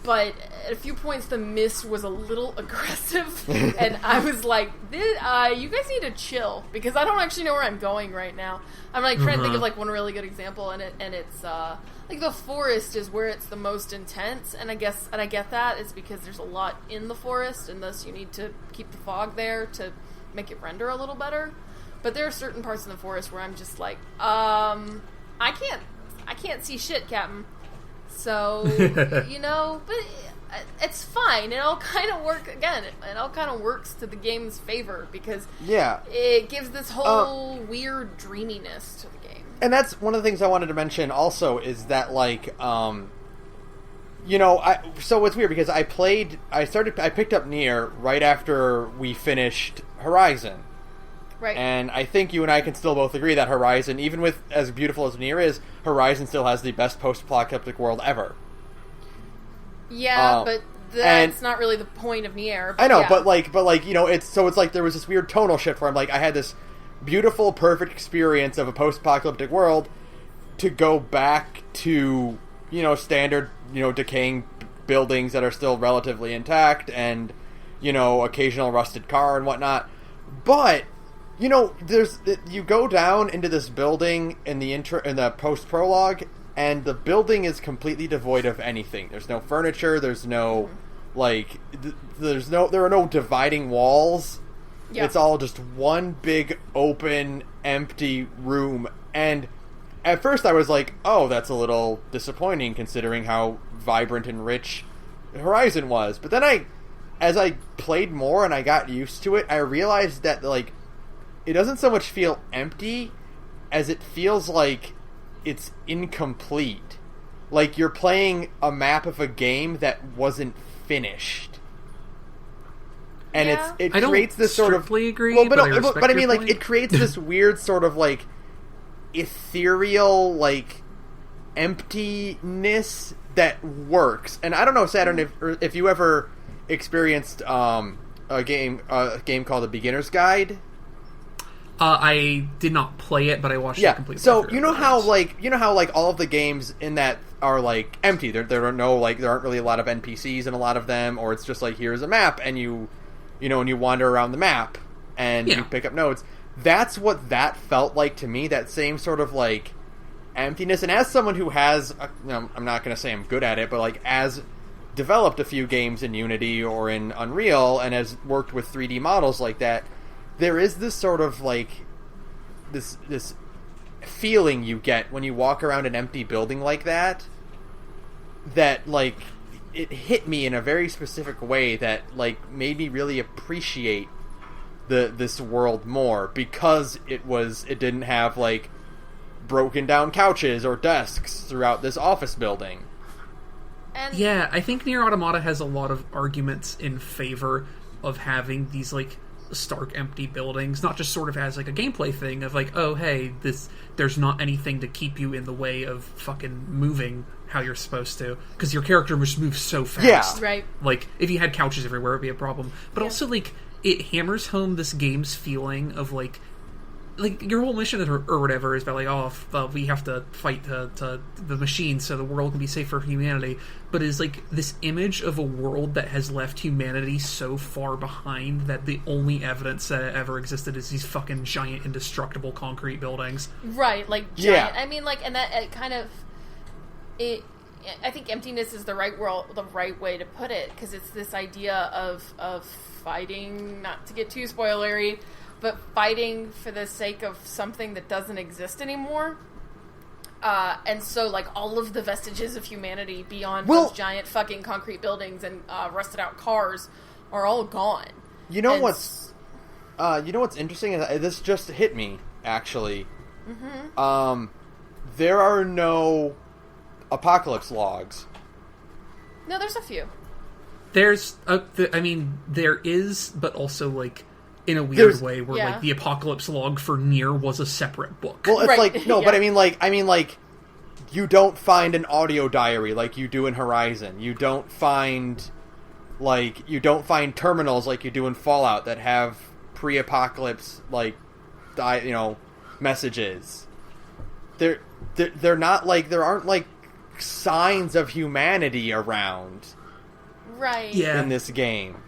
But at a few points the mist was a little aggressive, and I was like, you guys need to chill, because I don't actually know where I'm going right now. I'm trying to think of one really good example, and it's the forest is where it's the most intense, and I get that it's because there's a lot in the forest, and thus you need to keep the fog there to make it render a little better. But there are certain parts in the forest where I'm just like, I can't see shit, Captain. So, but it's fine. It all kind of works to the game's favor, because it gives this whole weird dreaminess to the game. And that's one of the things I wanted to mention also, is that, so it's weird, because I picked up NieR right after we finished Horizon. Right. And I think you and I can still both agree that Horizon, even with as beautiful as NieR is, Horizon still has the best post-apocalyptic world ever. Yeah, but that's not really the point of NieR. I know, but it's like there was this weird tonal shift where I had this beautiful, perfect experience of a post-apocalyptic world to go back to, standard, decaying buildings that are still relatively intact, and, occasional rusted car and whatnot. But you go down into this building in the post prologue, and the building is completely devoid of anything. There's no furniture. There's no there are no dividing walls. Yeah. It's all just one big open, empty room. And at first I was like, oh, that's a little disappointing considering how vibrant and rich Horizon was. But then as I played more and I got used to it, I realized that it doesn't so much feel empty as it feels like it's incomplete. Like you're playing a map of a game that wasn't finished. And it creates this sort of... agree, but I mean, it creates this weird sort of, ethereal, emptiness that works. And I don't know, Saturn, if you ever experienced a game called The Beginner's Guide. I did not play it, but I watched it completely. So you know how all of the games in that are empty. There are no there aren't really a lot of NPCs in a lot of them, or it's just here's a map and you wander around the map and you pick up nodes. That's what that felt like to me. That same sort of emptiness. And as someone who has, I'm not going to say I'm good at it, but as developed a few games in Unity or in Unreal and has worked with 3D models like that, there is this sort of like this feeling you get when you walk around an empty building like that like it hit me in a very specific way that like made me really appreciate this world more, because it didn't have like broken down couches or desks throughout this office building. And yeah, I think NieR Automata has a lot of arguments in favor of having these like stark empty buildings, not just sort of as like a gameplay thing of like, oh hey, there's not anything to keep you in the way of fucking moving how you're supposed to, because your character just moves so fast. Yeah. Right. Like if you had couches everywhere, it'd be a problem. But also like it hammers home this game's feeling of like your whole mission or whatever is about like, we have to fight the machines so the world can be safe for humanity, but is like this image of a world that has left humanity so far behind that the only evidence that it ever existed is these fucking giant indestructible concrete buildings. Right, like giant. Yeah. I mean, like, and that it kind of I think emptiness is the right way to put it, because it's this idea of fighting, not to get too spoilery, but fighting for the sake of something that doesn't exist anymore. And so, like, all of the vestiges of humanity beyond those giant fucking concrete buildings and rusted out cars are all gone. You know what's interesting? This just hit me, actually. Mm-hmm. There are no apocalypse logs. No, there's a few. There is, but also, like, in a weird way, where like the apocalypse log for NieR was a separate book. Well, it's like no, but I mean like you don't find an audio diary like you do in Horizon. You don't find terminals like you do in Fallout that have pre-apocalypse messages. They're not like, there aren't like signs of humanity around. Right. Yeah. In this game.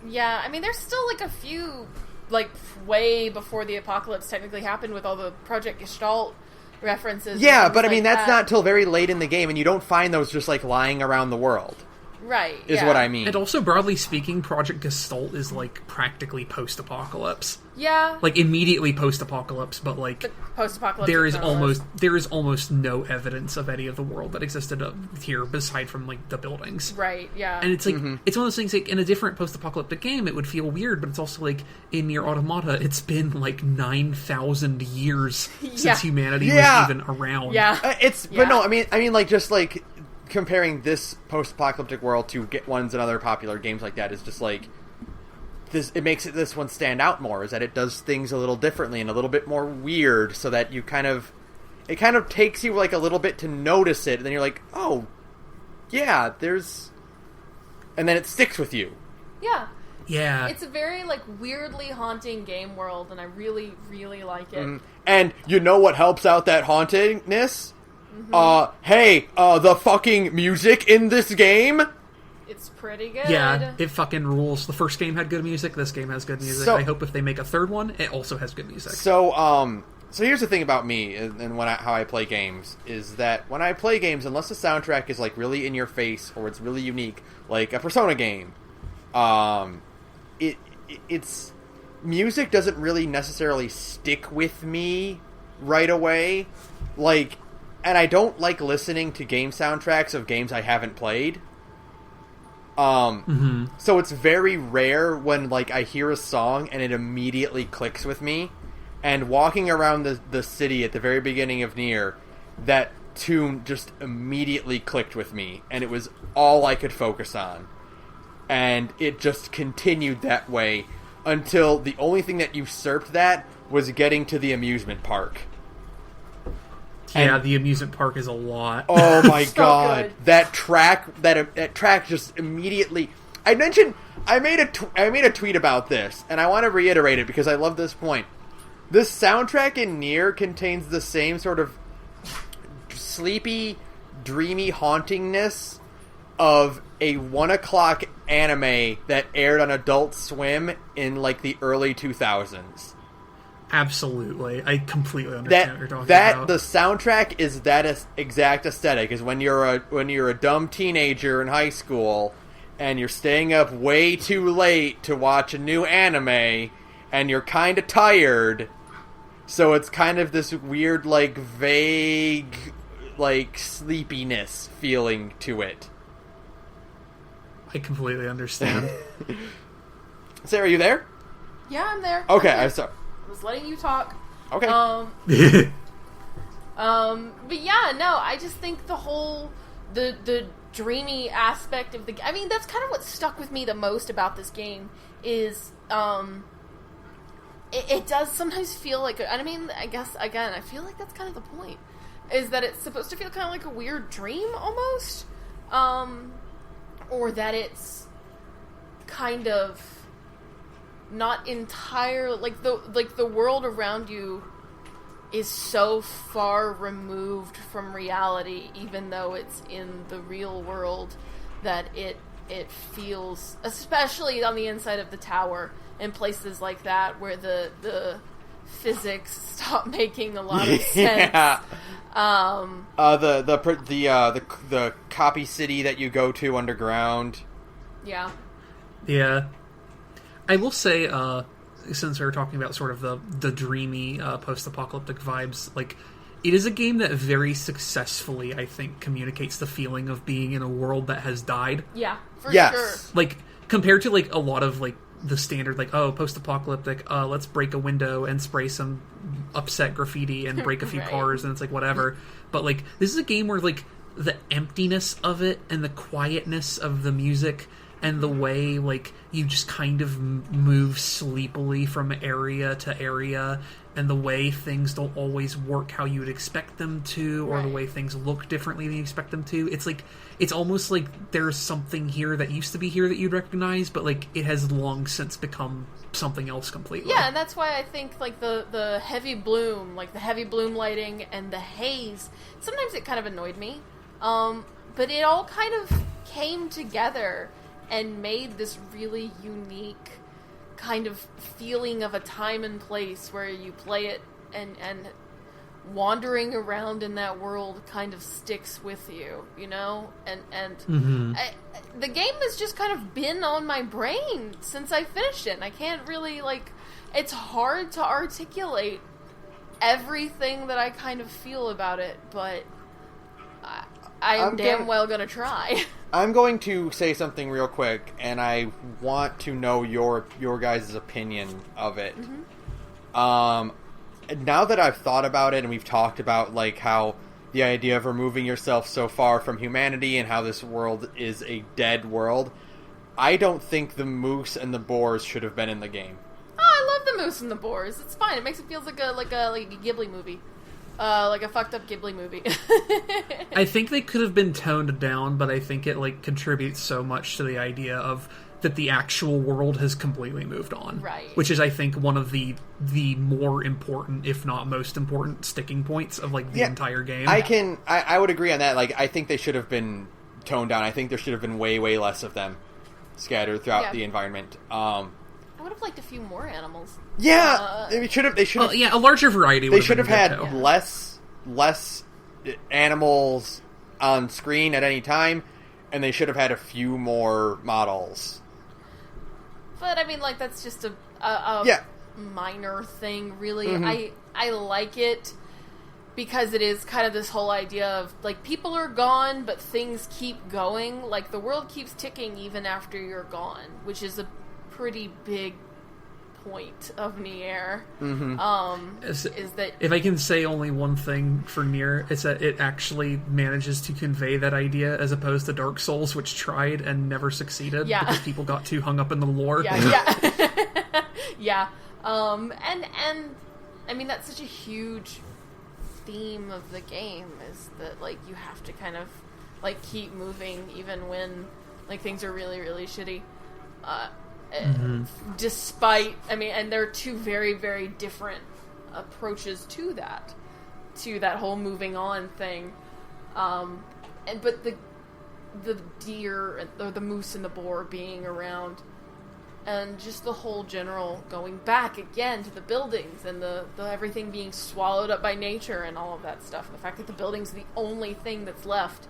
Yeah, I mean, there's still, like, a few, like, way before the apocalypse technically happened with all the Project Gestalt references. Yeah, but I mean, that's not till very late in the game, and you don't find those just, like, lying around the world. Right, is what I mean. And also, broadly speaking, Project Gestalt is, like, practically post-apocalypse. Yeah. Like, immediately post-apocalypse, but, like, post-apocalypse there is almost no evidence of any of the world that existed here, beside from, like, the buildings. Right, yeah. And it's, like, it's one of those things, like, in a different post-apocalyptic game, it would feel weird, but it's also, like, in NieR Automata, it's been, like, 9,000 years since humanity was even around. Yeah. But no, I mean, like, just, like, comparing this post-apocalyptic world to get ones in other popular games like that is just like this. It makes this one stand out more, is that it does things a little differently and a little bit more weird, so that it kind of takes you like a little bit to notice it, and then you're like, oh yeah, and then it sticks with you. Yeah. It's a very, like, weirdly haunting game world, and I really, really like it. And you know what helps out that hauntingness? The fucking music in this game? It's pretty good. Yeah, it fucking rules. The first game had good music, this game has good music. I hope if they make a third one, it also has good music. So here's the thing about me and how I play games, is that when I play games, unless the soundtrack is, like, really in your face or it's really unique, like a Persona game, it's music doesn't really necessarily stick with me right away. Like, and I don't like listening to game soundtracks of games I haven't played. So it's very rare when, like, I hear a song and it immediately clicks with me. And walking around the city at the very beginning of NieR, that tune just immediately clicked with me, and it was all I could focus on. And it just continued that way until the only thing that usurped that was getting to the amusement park. Yeah, the amusement park is a lot. Oh my so god, good. that track just immediately. I made a tweet about this, and I want to reiterate it because I love this point. This soundtrack in NieR contains the same sort of sleepy, dreamy hauntingness of a 1:00 anime that aired on Adult Swim in, like, the early 2000s. Absolutely. I completely understand what you're talking about. The soundtrack is that exact aesthetic. Is when you're a dumb teenager in high school and you're staying up way too late to watch a new anime and you're kind of tired, so it's kind of this weird, like, vague, like, sleepiness feeling to it. I completely understand. Sarah, are you there? Yeah, I'm there. Okay, I was letting you talk. Okay. But yeah, no, I just think the whole the dreamy aspect of I mean, that's kind of what stuck with me the most about this game is it does sometimes feel like, I mean, I guess again, I feel like that's kind of the point, is that it's supposed to feel kind of like a weird dream almost, or that it's kind of not entire, like the world around you is so far removed from reality, even though it's in the real world, that it feels, especially on the inside of the tower, in places like that where the physics stop making a lot of sense. Yeah. The copy city that you go to underground. Yeah. Yeah. I will say, since we were talking about sort of the dreamy post-apocalyptic vibes, like, it is a game that very successfully, I think, communicates the feeling of being in a world that has died. Yeah, for yes. sure. Like, compared to, like, a lot of, like, the standard, like, oh, post-apocalyptic, let's break a window and spray some upset graffiti and break a few right. cars, and it's like, whatever. But, like, this is a game where, like, the emptiness of it and the quietness of the music and the way, like, you just kind of move sleepily from area to area, and the way things don't always work how you would expect them to, or right. the way things look differently than you expect them to. It's like, it's almost like there's something here that used to be here that you'd recognize, but, like, it has long since become something else completely. Yeah, and that's why I think, like, the heavy bloom, like, the heavy bloom lighting and the haze, sometimes it kind of annoyed me. But it all kind of came together and made this really unique kind of feeling of a time and place where you play it, and wandering around in that world kind of sticks with you, you know? And Mm-hmm. The game has just kind of been on my brain since I finished it, and I can't really, like, it's hard to articulate everything that I kind of feel about it, but I'm damn well gonna try. I'm going to say something real quick, and I want to know your guys' opinion of it. Mm-hmm. Now that I've thought about it, and we've talked about, like, how the idea of removing yourself so far from humanity and how this world is a dead world, I don't think the moose and the boars should have been in the game. Oh, I love the moose and the boars. It's fine. It makes it feel like a Ghibli movie. Like a fucked up Ghibli movie. I think they could have been toned down, but I think it, like, contributes so much to the idea of that the actual world has completely moved on. Right. Which is, I think, one of the more important, if not most important, sticking points of, like, the entire game. I would agree on that. Like, I think they should have been toned down. I think there should have been way, way less of them scattered throughout the environment. I would have liked a few more animals. Yeah, they should have. A larger variety. They should have had less animals on screen at any time, and they should have had a few more models. But I mean, like, that's just a minor thing, really. Mm-hmm. I like it because it is kind of this whole idea of, like, people are gone, but things keep going. Like, the world keeps ticking even after you're gone, which is a pretty big point of NieR. Mm-hmm. Is that, if I can say only one thing for NieR, it's that it actually manages to convey that idea, as opposed to Dark Souls, which tried and never succeeded because people got too hung up in the lore. Yeah. And I mean, that's such a huge theme of the game, is that, like, you have to kind of, like, keep moving even when, like, things are really, really shitty. Despite, I mean, and there are two very, very different approaches to that whole moving on thing. But the deer, or the moose and the boar being around, and just the whole general going back again to the buildings and the everything being swallowed up by nature and all of that stuff. And the fact that the buildings are the only thing that's left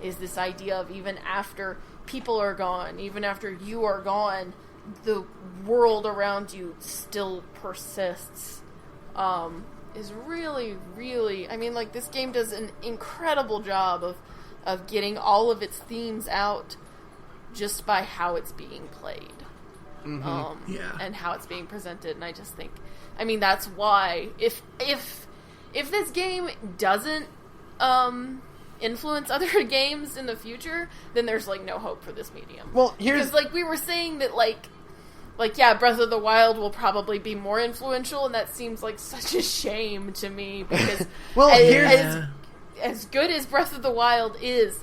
is this idea of even after people are gone, even after you are gone, the world around you still persists. Is really, really... I mean, like, this game does an incredible job of getting all of its themes out just by how it's being played. Mm-hmm. And how it's being presented. And I just think... I mean, that's why... If this game doesn't influence other games in the future, then there's, like, no hope for this medium. Well, here's... Because, like, we were saying that, like, yeah, Breath of the Wild will probably be more influential, and that seems like such a shame to me, because well, as good as Breath of the Wild is,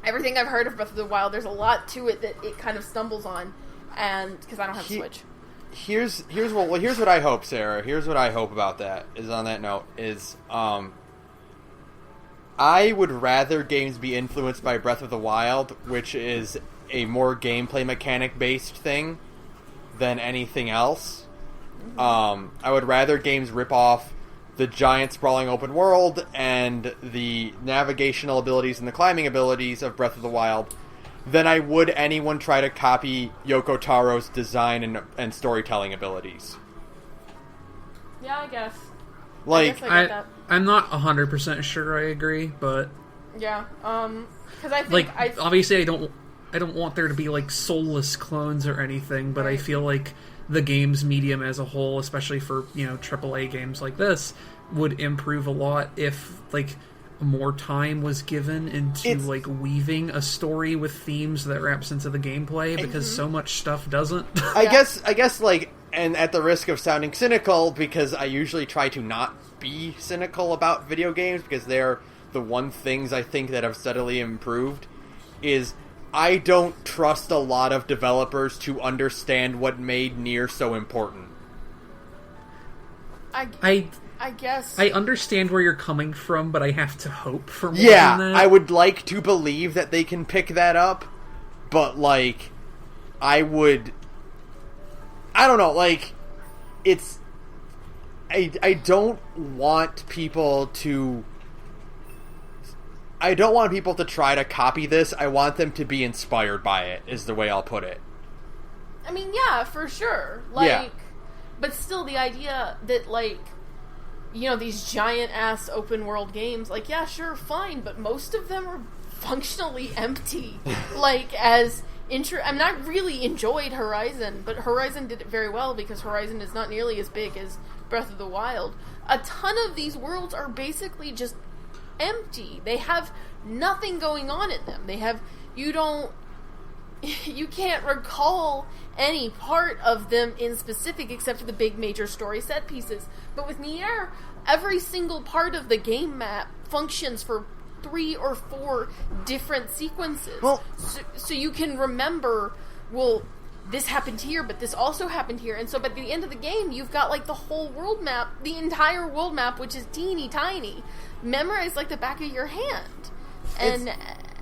everything I've heard of Breath of the Wild, there's a lot to it that it kind of stumbles on, and because I don't have a Switch. Here's what I hope, Sarah. Here's what I hope about that, is on that note, is I would rather games be influenced by Breath of the Wild, which is a more gameplay mechanic based thing, than anything else. I would rather games rip off the giant sprawling open world and the navigational abilities and the climbing abilities of Breath of the Wild than I would anyone try to copy Yoko Taro's design and storytelling abilities. Yeah, I guess. Like, I'm not 100% sure I agree, but... Yeah, because I think... Like, obviously I don't want there to be, like, soulless clones or anything, but right. I feel like the game's medium as a whole, especially for, AAA games like this, would improve a lot if, like, more time was given into, like, weaving a story with themes that wraps into the gameplay, because so much stuff doesn't. I guess, like, and at the risk of sounding cynical, because I usually try to not be cynical about video games, because they're the one things I think that have steadily improved, is... I don't trust a lot of developers to understand what made NieR so important. I guess... I understand where you're coming from, but I have to hope for more than that. I would like to believe that they can pick that up, but, like, I don't know, like, it's... I don't want people to... I don't want people to try to copy this. I want them to be inspired by it, is the way I'll put it. I mean, yeah, for sure. Like, but still the idea that, like, these giant-ass open-world games, like, yeah, sure, fine, but most of them are functionally empty. Like, I'm not really enjoyed Horizon, but Horizon did it very well because Horizon is not nearly as big as Breath of the Wild. A ton of these worlds are basically just empty. They have nothing going on in them. You can't recall any part of them in specific except for the big major story set pieces. But with NieR, every single part of the game map functions for 3 or 4 different sequences. Well, so you can remember, well, this happened here, but this also happened here. And so by the end of the game, you've got, like, the whole world map, the entire world map, which is teeny tiny, memorized like the back of your hand. And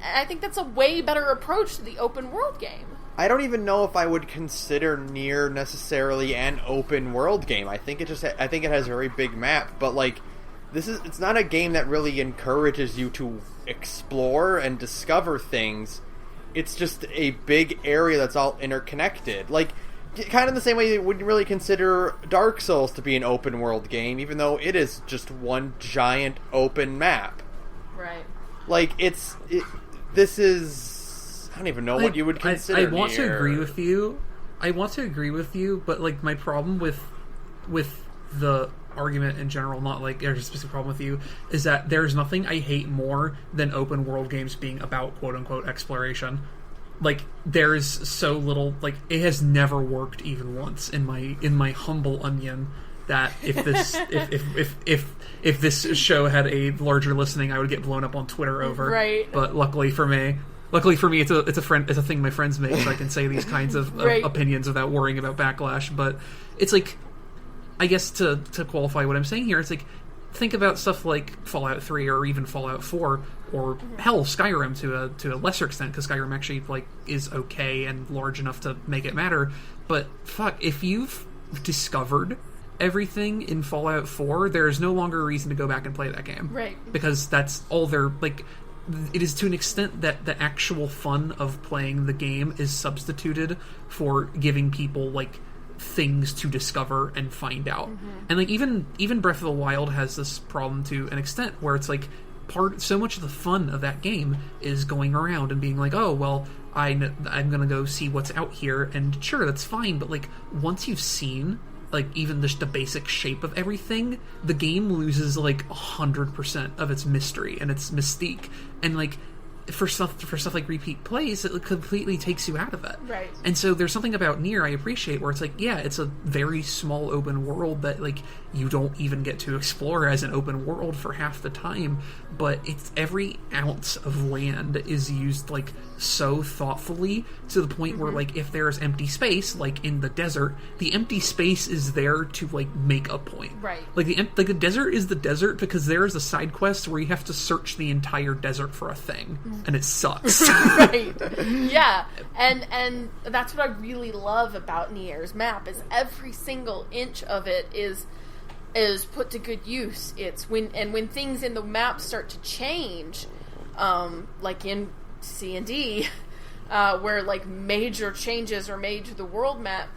I think that's a way better approach to the open world game. I don't even know if I would consider NieR necessarily an open world game. I think it has a very big map, but, like, it's not a game that really encourages you to explore and discover things. It's just a big area that's all interconnected. Like, kind of the same way you wouldn't really consider Dark Souls to be an open world game, even though it is just one giant open map. Right. Like, this is... I don't even know what you would consider I want NieR. to agree with you. But, like, my problem with the argument in general, not, like, there's a specific problem with you, is that there's nothing I hate more than open world games being about quote-unquote exploration. Like, there's so little, like, it has never worked even once in my humble onion, that if this if this show had a larger listening, I would get blown up on Twitter over. Right. But luckily for me, it's a thing my friends make, so I can say these kinds of opinions without worrying about backlash. But it's like, I guess to qualify what I'm saying here, it's like, think about stuff like Fallout 3 or even Fallout 4, or hell, Skyrim to a lesser extent, because Skyrim actually like is okay and large enough to make it matter. But fuck, if you've discovered everything in Fallout 4, there is no longer a reason to go back and play that game, right? Because that's all they're like. It is to an extent that the actual fun of playing the game is substituted for giving people like things to discover and find out. And like even Breath of the Wild has this problem to an extent where it's like so much of the fun of that game is going around and being like, oh well, I'm gonna go see what's out here, and sure, that's fine, but like once you've seen like even just the basic shape of everything, the game loses like 100% of its mystery and its mystique. And like for stuff like repeat plays, it completely takes you out of it. Right. And so there's something about NieR I appreciate where it's like, yeah, it's a very small open world that like you don't even get to explore as an open world for half the time, but it's every ounce of land is used like so thoughtfully to the point where like if there's empty space, like in the desert, the empty space is there to like make a point. Right. Like the desert is the desert because there is a side quest where you have to search the entire desert for a thing, and it sucks. Right. Yeah. And that's what I really love about NieR's map is every single inch of it is put to good use. It's when things in the map start to change, like in C&D, where like major changes are made to the world map.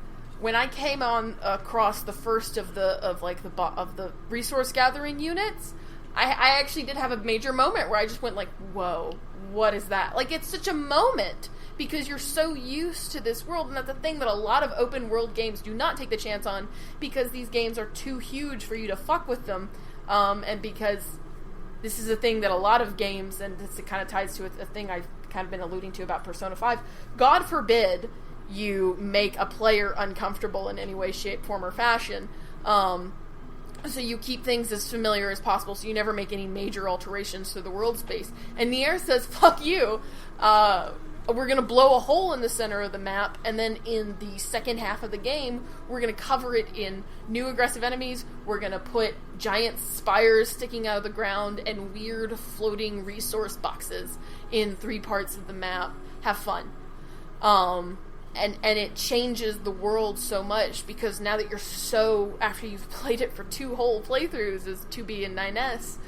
When I came across the first of the resource gathering units, I actually did have a major moment where I just went like, whoa, what is that? Like, it's such a moment because you're so used to this world, and that's the thing that a lot of open world games do not take the chance on because these games are too huge for you to fuck with them, and because this is a thing that a lot of games, and this kind of ties to a thing I've kind of been alluding to about Persona 5, God forbid you make a player uncomfortable in any way, shape, form, or fashion. So you keep things as familiar as possible, so you never make any major alterations to the world space. And NieR says, fuck you, we're going to blow a hole in the center of the map, and then in the second half of the game, we're going to cover it in new aggressive enemies, we're going to put giant spires sticking out of the ground, and weird floating resource boxes in 3 parts of the map. Have fun. And it changes the world so much because now that after you've played it for 2 whole playthroughs as 2B and 9S,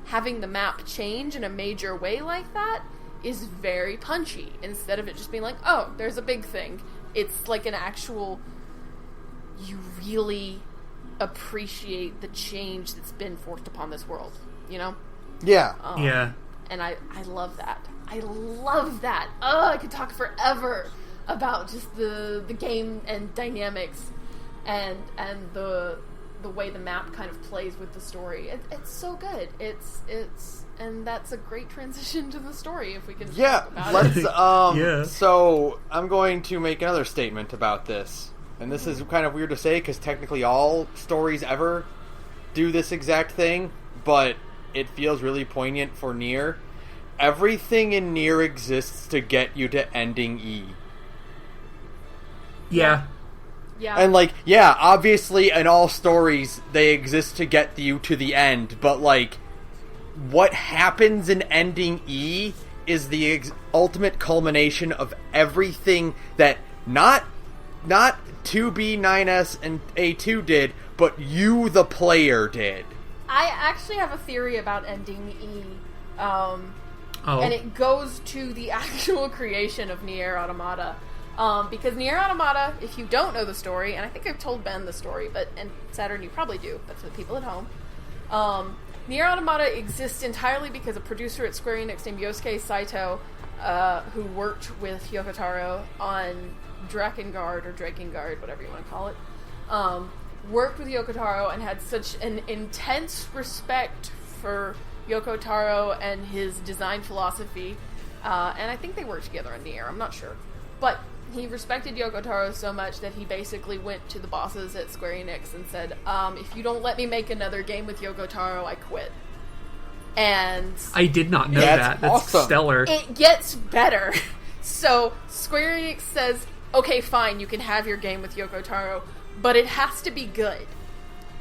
having the map change in a major way like that is very punchy. Instead of it just being like, oh, there's a big thing. It's like an actual, you really appreciate the change that's been forced upon this world, you know? Yeah. Yeah. And I love that. I love that. Oh, I could talk forever about just the game and dynamics and the way the map kind of plays with the story. It's so good. And that's a great transition to the story if we can talk about it. Yeah. So I'm going to make another statement about this. And this is kind of weird to say because technically all stories ever do this exact thing, but it feels really poignant for NieR. Everything in NieR exists to get you to ending E. Yeah. Yeah. And, like, yeah, obviously in all stories, they exist to get you to the end, but, like, what happens in ending E is the ultimate culmination of everything that not 2B, 9S, and A2 did, but you, the player, did. I actually have a theory about ending E, and it goes to the actual creation of NieR Automata. Because NieR Automata, if you don't know the story, and I think I've told Ben the story, and Saturn you probably do, but for the people at home, NieR Automata exists entirely because a producer at Square Enix named Yosuke Saito, who worked with Yoko Taro on Drakengard, whatever you want to call it, worked with Yoko Taro and had such an intense respect for Yoko Taro and his design philosophy, and I think they worked together on NieR, I'm not sure. But he respected Yoko Taro so much that he basically went to the bosses at Square Enix and said, if you don't let me make another game with Yoko Taro, I quit. And I did not know that. That's awesome. Stellar. It gets better. So Square Enix says, okay, fine, you can have your game with Yoko Taro, but it has to be good.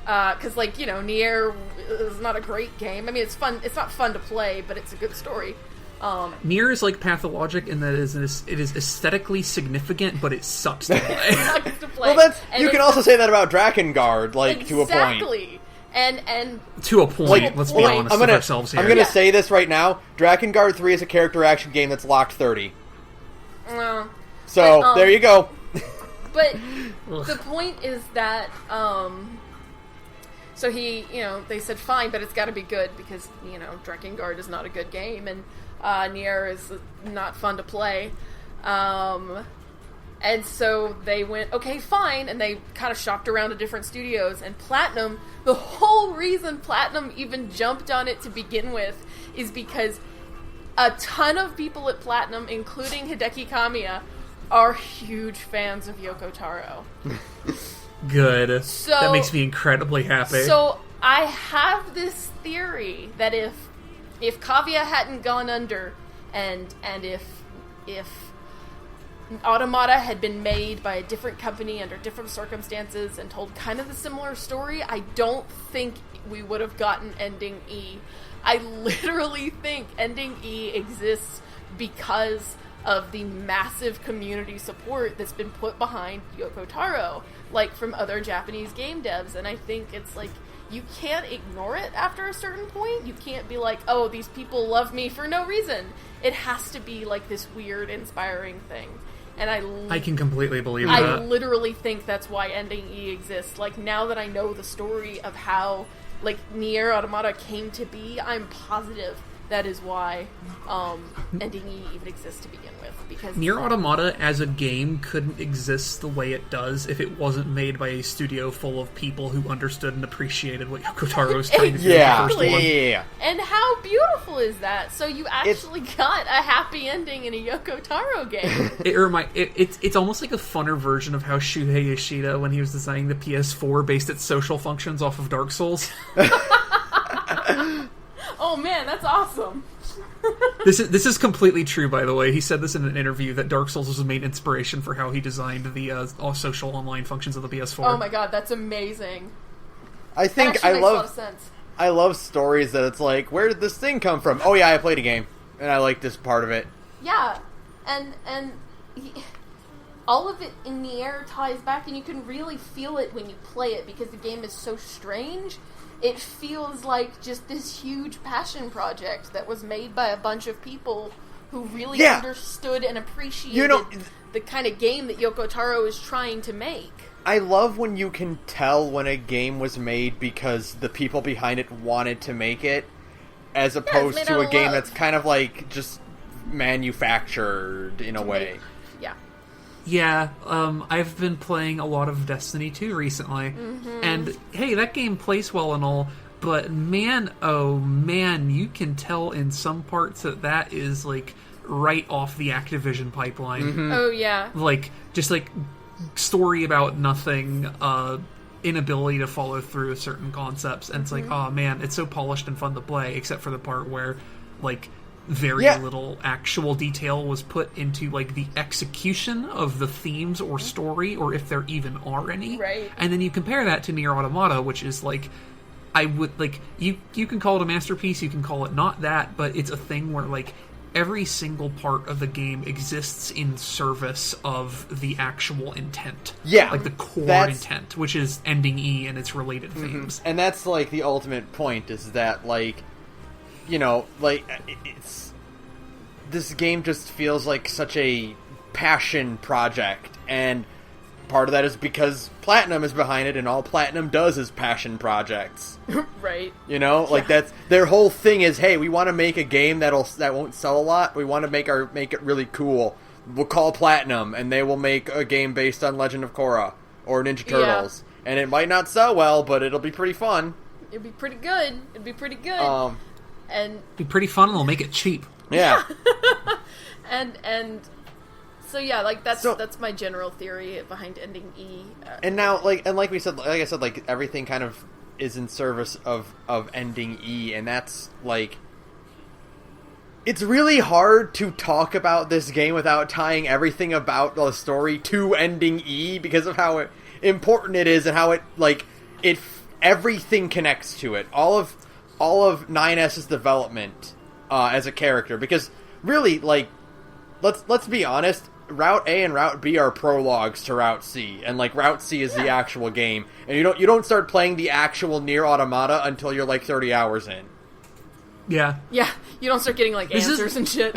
Because, like, you know, NieR is not a great game. I mean, it's fun. It's not fun to play, but it's a good story. NieR is like Pathologic in that it is aesthetically significant, but it sucks to play. It sucks to play. Well, you can also say that about Drakengard, like, exactly. to a point. Exactly. And to a point, let's be honest with ourselves here. I'm going to say this right now. Drakengard 3 is a character action game that's locked 30. So, there you go. But the point is that, so he, you know, they said, fine, but it's got to be good, because, you know, Drakengard is not a good game, and NieR is not fun to play. And so they went, okay, fine, and they kind of shopped around to different studios, and Platinum, the whole reason Platinum even jumped on it to begin with is because a ton of people at Platinum, including Hideki Kamiya, are huge fans of Yoko Taro. Good. So, that makes me incredibly happy. So I have this theory that if Kavya hadn't gone under, and if Automata had been made by a different company under different circumstances and told kind of a similar story, I don't think we would have gotten Ending E. I literally think Ending E exists because of the massive community support that's been put behind Yoko Taro, like from other Japanese game devs, and I think it's like, you can't ignore it after a certain point. You can't be like, oh, these people love me for no reason. It has to be like this weird, inspiring thing. And I can completely believe that. I literally think that's why Ending E exists. Like, now that I know the story of how, like, NieR Automata came to be, I'm positive that is why Ending E even exists to begin with. Because NieR Automata as a game couldn't exist the way it does if it wasn't made by a studio full of people who understood and appreciated what Yoko Taro was trying to do in the first one. Yeah. And how beautiful is that? So you actually got a happy ending in a Yoko Taro game. It's almost like a funner version of how Shuhei Yoshida, when he was designing the PS4, based its social functions off of Dark Souls. Oh man, that's awesome. This is completely true, by the way. He said this in an interview, that Dark Souls was the main inspiration for how he designed the all social online functions of the PS4. Oh my god, that's amazing. I think that makes a lot of sense. I love stories that it's like, where did this thing come from? Oh yeah, I played a game, and I like this part of it. Yeah, and all of it in NieR ties back, and you can really feel it when you play it, because the game is so strange. It feels like just this huge passion project that was made by a bunch of people who really understood and appreciated the kind of game that Yoko Taro is trying to make. I love when you can tell when a game was made because the people behind it wanted to make it, as opposed to a game that's kind of like just manufactured in a way. Yeah, I've been playing a lot of Destiny 2 recently, and hey, that game plays well and all, but man, oh man, you can tell in some parts that is, like, right off the Activision pipeline. Mm-hmm. Oh, yeah. Like, just, like, story about nothing, inability to follow through with certain concepts, and it's like, oh man, it's so polished and fun to play, except for the part where, like, very little actual detail was put into, like, the execution of the themes or story, or if there even are any. Right. And then you compare that to NieR Automata, which is, like, I would, like, you can call it a masterpiece, you can call it not that, but it's a thing where, like, every single part of the game exists in service of the actual intent. Yeah. Like, the core intent, which is Ending E and its related themes. And that's, like, the ultimate point, is that, like, you know, like, this game just feels like such a passion project, and part of that is because Platinum is behind it, and all Platinum does is passion projects. Right. You know, like, that's their whole thing is, hey, we want to make a game that won't sell a lot. We want to make it really cool. We'll call Platinum, and they will make a game based on Legend of Korra or Ninja Turtles, and it might not sell well, but it'll be pretty fun. It'd be pretty good. And be pretty fun, and they'll make it cheap. Yeah. and so yeah, like, that's my general theory behind Ending E. And now, like we said, like I said, like, everything kind of is in service of Ending E, and that's, like, it's really hard to talk about this game without tying everything about the story to Ending E, because of how important it is, and how it, like, everything connects to it. All of 9S's development as a character, because really, like, let's be honest, Route A and Route B are prologues to Route C, and like Route C is the actual game, and you don't start playing the actual NieR Automata until you're like 30 hours in. Yeah, you don't start getting like answers and shit.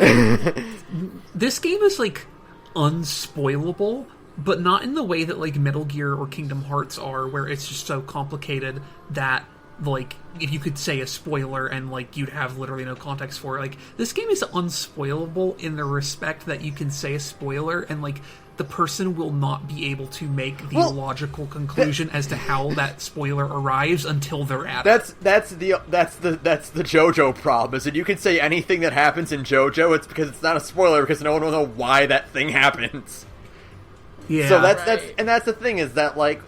This game is like unspoilable, but not in the way that like Metal Gear or Kingdom Hearts are, where it's just so complicated that like if you could say a spoiler and like you'd have literally no context for it. Like, this game is unspoilable in the respect that you can say a spoiler and like the person will not be able to make the logical conclusion as to how that spoiler arrives until they're at it. That's the JoJo problem, is that you can say anything that happens in JoJo, it's because it's not a spoiler, because no one will know why that thing happens. Yeah. So that's the thing, is that like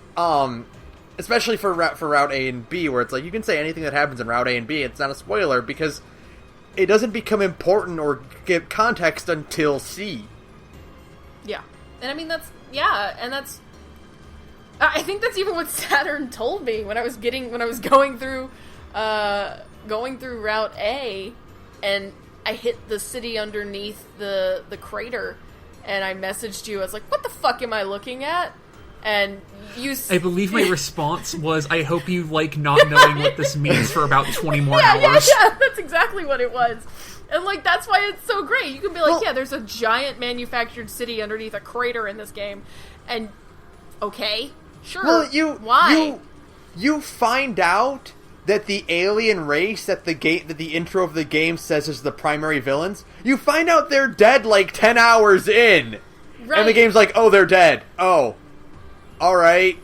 especially for Route A and B, where it's like you can say anything that happens in Route A and B, it's not a spoiler, because it doesn't become important or give context until C. Yeah. And I mean, I think that's even what Saturn told me when I was going through Route A, and I hit the city underneath the crater, and I messaged you. I was like, "What the fuck am I looking at?" And I believe my response was, "I hope you like not knowing what this means for about 20 more hours." Yeah, that's exactly what it was. And, like, that's why it's so great. You can be like, there's a giant manufactured city underneath a crater in this game. And, okay, sure. Well, why? You find out that the alien race that the intro of the game says is the primary villains, you find out they're dead, like, 10 hours in. Right. And the game's like, oh, they're dead. Oh. Alright.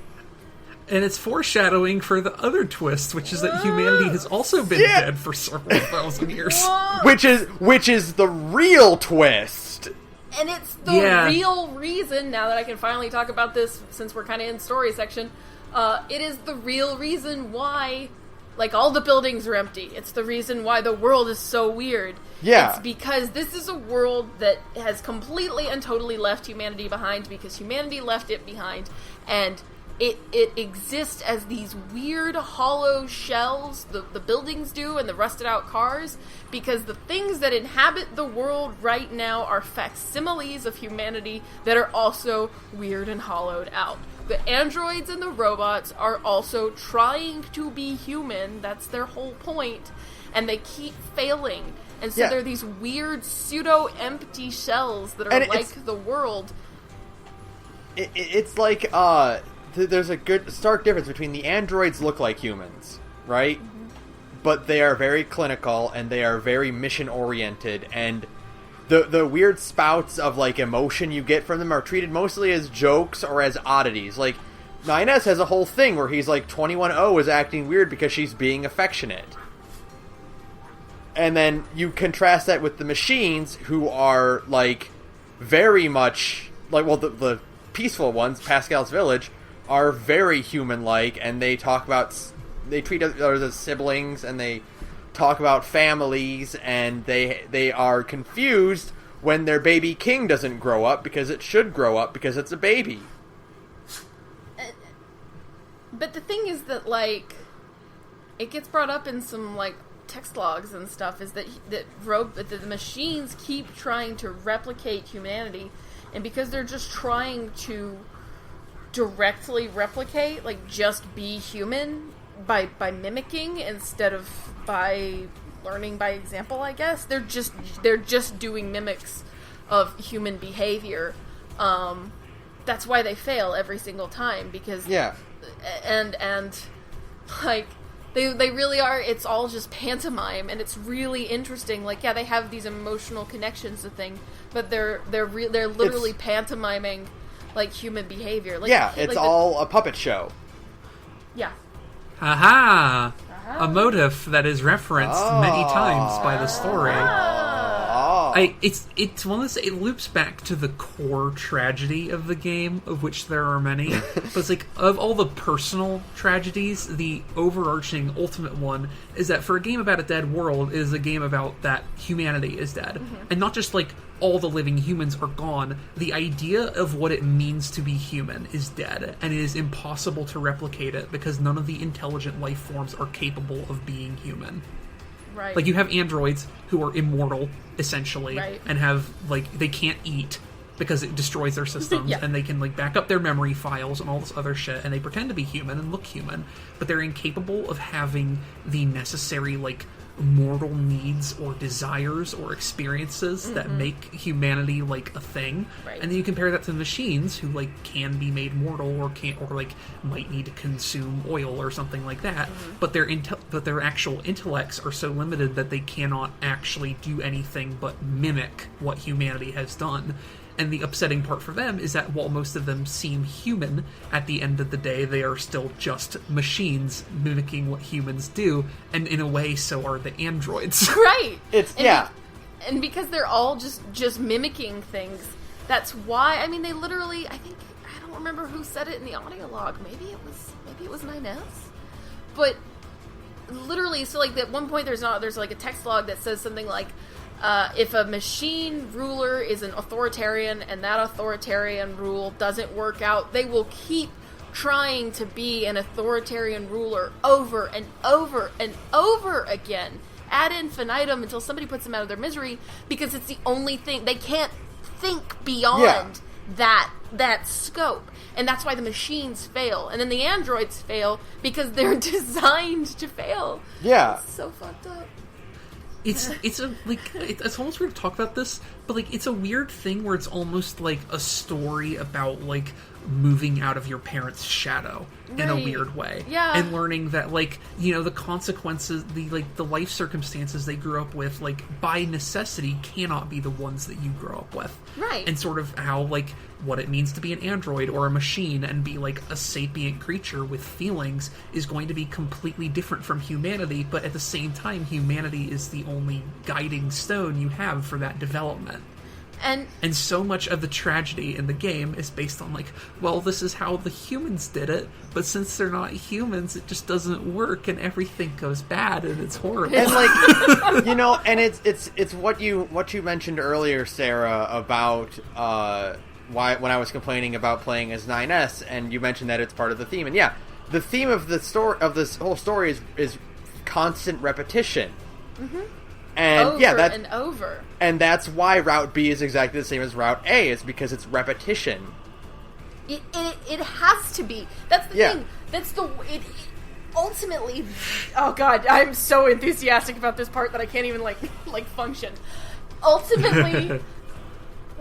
And it's foreshadowing for the other twist, which is that humanity has also been dead for several thousand years. Which is the real twist. And it's the real reason, now that I can finally talk about this, since we're kind of in story section, it is the real reason why, like, all the buildings are empty. It's the reason why the world is so weird. Yeah. It's because this is a world that has completely and totally left humanity behind, because humanity left it behind, and it exists as these weird hollow shells, the buildings do, and the rusted out cars, because the things that inhabit the world right now are facsimiles of humanity that are also weird and hollowed out. The androids and the robots are also trying to be human, that's their whole point, and they keep failing. And so they're these weird pseudo-empty shells that are like the world. It's like, there's a good stark difference between the androids look like humans, right? Mm-hmm. But they are very clinical, and they are very mission-oriented, and the weird spouts of, like, emotion you get from them are treated mostly as jokes or as oddities. Like, 9S has a whole thing where he's like, 21O is acting weird because she's being affectionate. And then you contrast that with the machines, who are, like, very much, like, well, the peaceful ones, Pascal's Village, are very human-like, and they treat others as siblings, and they talk about families, and they are confused when their baby king doesn't grow up, because it should grow up, because it's a baby. But the thing is that, like, it gets brought up in some, like, text logs and stuff, is that the machines keep trying to replicate humanity, and because they're just trying to directly replicate, like, just be human by mimicking instead of by learning by example, I guess. They're just doing mimics of human behavior. That's why they fail every single time, because and like they really are, it's all just pantomime, and it's really interesting. Like, they have these emotional connections to things, but they're literally pantomiming, like, human behavior. Like, it's all a puppet show. Yeah. Aha! A motif that is referenced many times by the story. It's one of those, it loops back to the core tragedy of the game, of which there are many. But it's like, of all the personal tragedies, the overarching ultimate one is that for a game about a dead world, it is a game about that humanity is dead. Mm-hmm. And not just like all the living humans are gone. The idea of what it means to be human is dead, and it is impossible to replicate it because none of the intelligent life forms are capable of being human. Right. Like, you have androids who are immortal, essentially, right. and have, like, they can't eat because it destroys their systems, and they can, like, back up their memory files and all this other shit, and they pretend to be human and look human, but they're incapable of having the necessary, like, mortal needs or desires or experiences that make humanity like a thing. Right. And then you compare that to the machines who like can be made mortal or can't, or like might need to consume oil or something like that, but their actual intellects are so limited that they cannot actually do anything but mimic what humanity has done. And the upsetting part for them is that while most of them seem human, at the end of the day, they are still just machines mimicking what humans do, and in a way, so are the androids. Right. And because they're all just mimicking things, that's why, I mean, they literally, I don't remember who said it in the audio log. Maybe it was 9S. But literally, so like at one point there's like a text log that says something like, if a machine ruler is an authoritarian and that authoritarian rule doesn't work out, they will keep trying to be an authoritarian ruler over and over and over again, ad infinitum, until somebody puts them out of their misery, because it's the only thing. They can't think beyond that scope. And that's why the machines fail. And then the androids fail because they're designed to fail. Yeah. It's so fucked up. It's almost weird to talk about this, but like it's a weird thing where it's almost like a story about like moving out of your parents' shadow in a weird way. Yeah. And learning that, like, you know, the consequences, the life circumstances they grew up with, like, by necessity cannot be the ones that you grow up with. Right. And sort of how, like, what it means to be an android or a machine and be, like, a sapient creature with feelings is going to be completely different from humanity, but at the same time, humanity is the only guiding stone you have for that development. And so much of the tragedy in the game is based on, like, well, this is how the humans did it, but since they're not humans, it just doesn't work, and everything goes bad, and it's horrible. And, like, you know, and it's what you mentioned earlier, Sarah, about why when I was complaining about playing as 9S, and you mentioned that it's part of the theme, and yeah, the theme of the story of this whole story is constant repetition. Mm-hmm. And and over. And that's why Route B is exactly the same as Route A, is because it's repetition. It has to be. That's the thing. That's it ultimately. Oh god, I'm so enthusiastic about this part that I can't even like function. Ultimately,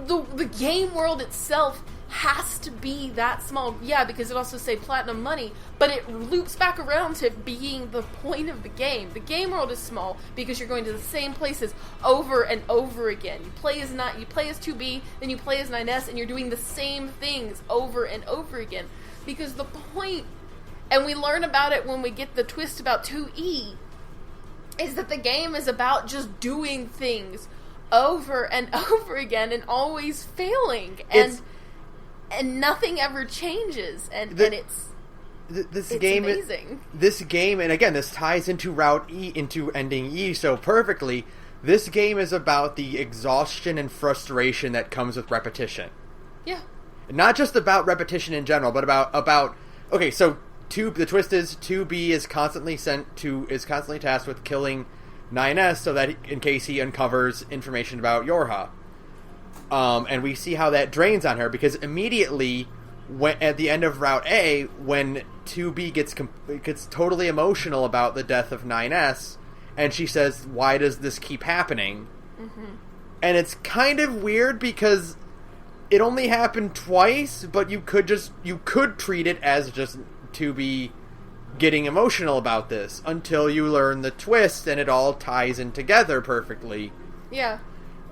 the game world itself has to be that small. Yeah, because it also saves platinum money, but it loops back around to being the point of the game. The game world is small because you're going to the same places over and over again. You play as 2B, then you play as 9S, and you're doing the same things over and over again. Because the point, and we learn about it when we get the twist about 2E, is that the game is about just doing things over and over again and always failing. And nothing ever changes, and it's amazing. This game, and again, this ties into Route E, into ending E so perfectly. This game is about the exhaustion and frustration that comes with repetition. Yeah. Not just about repetition in general, but about okay, so the twist is 2B is constantly tasked with killing 9S so that in case he uncovers information about Yorha. And we see how that drains on her, because immediately, at the end of Route A, when 2B gets totally emotional about the death of 9S, and she says, "Why does this keep happening?" Mm-hmm. And it's kind of weird because it only happened twice, but you could treat it as just 2B getting emotional about this until you learn the twist, and it all ties in together perfectly. Yeah.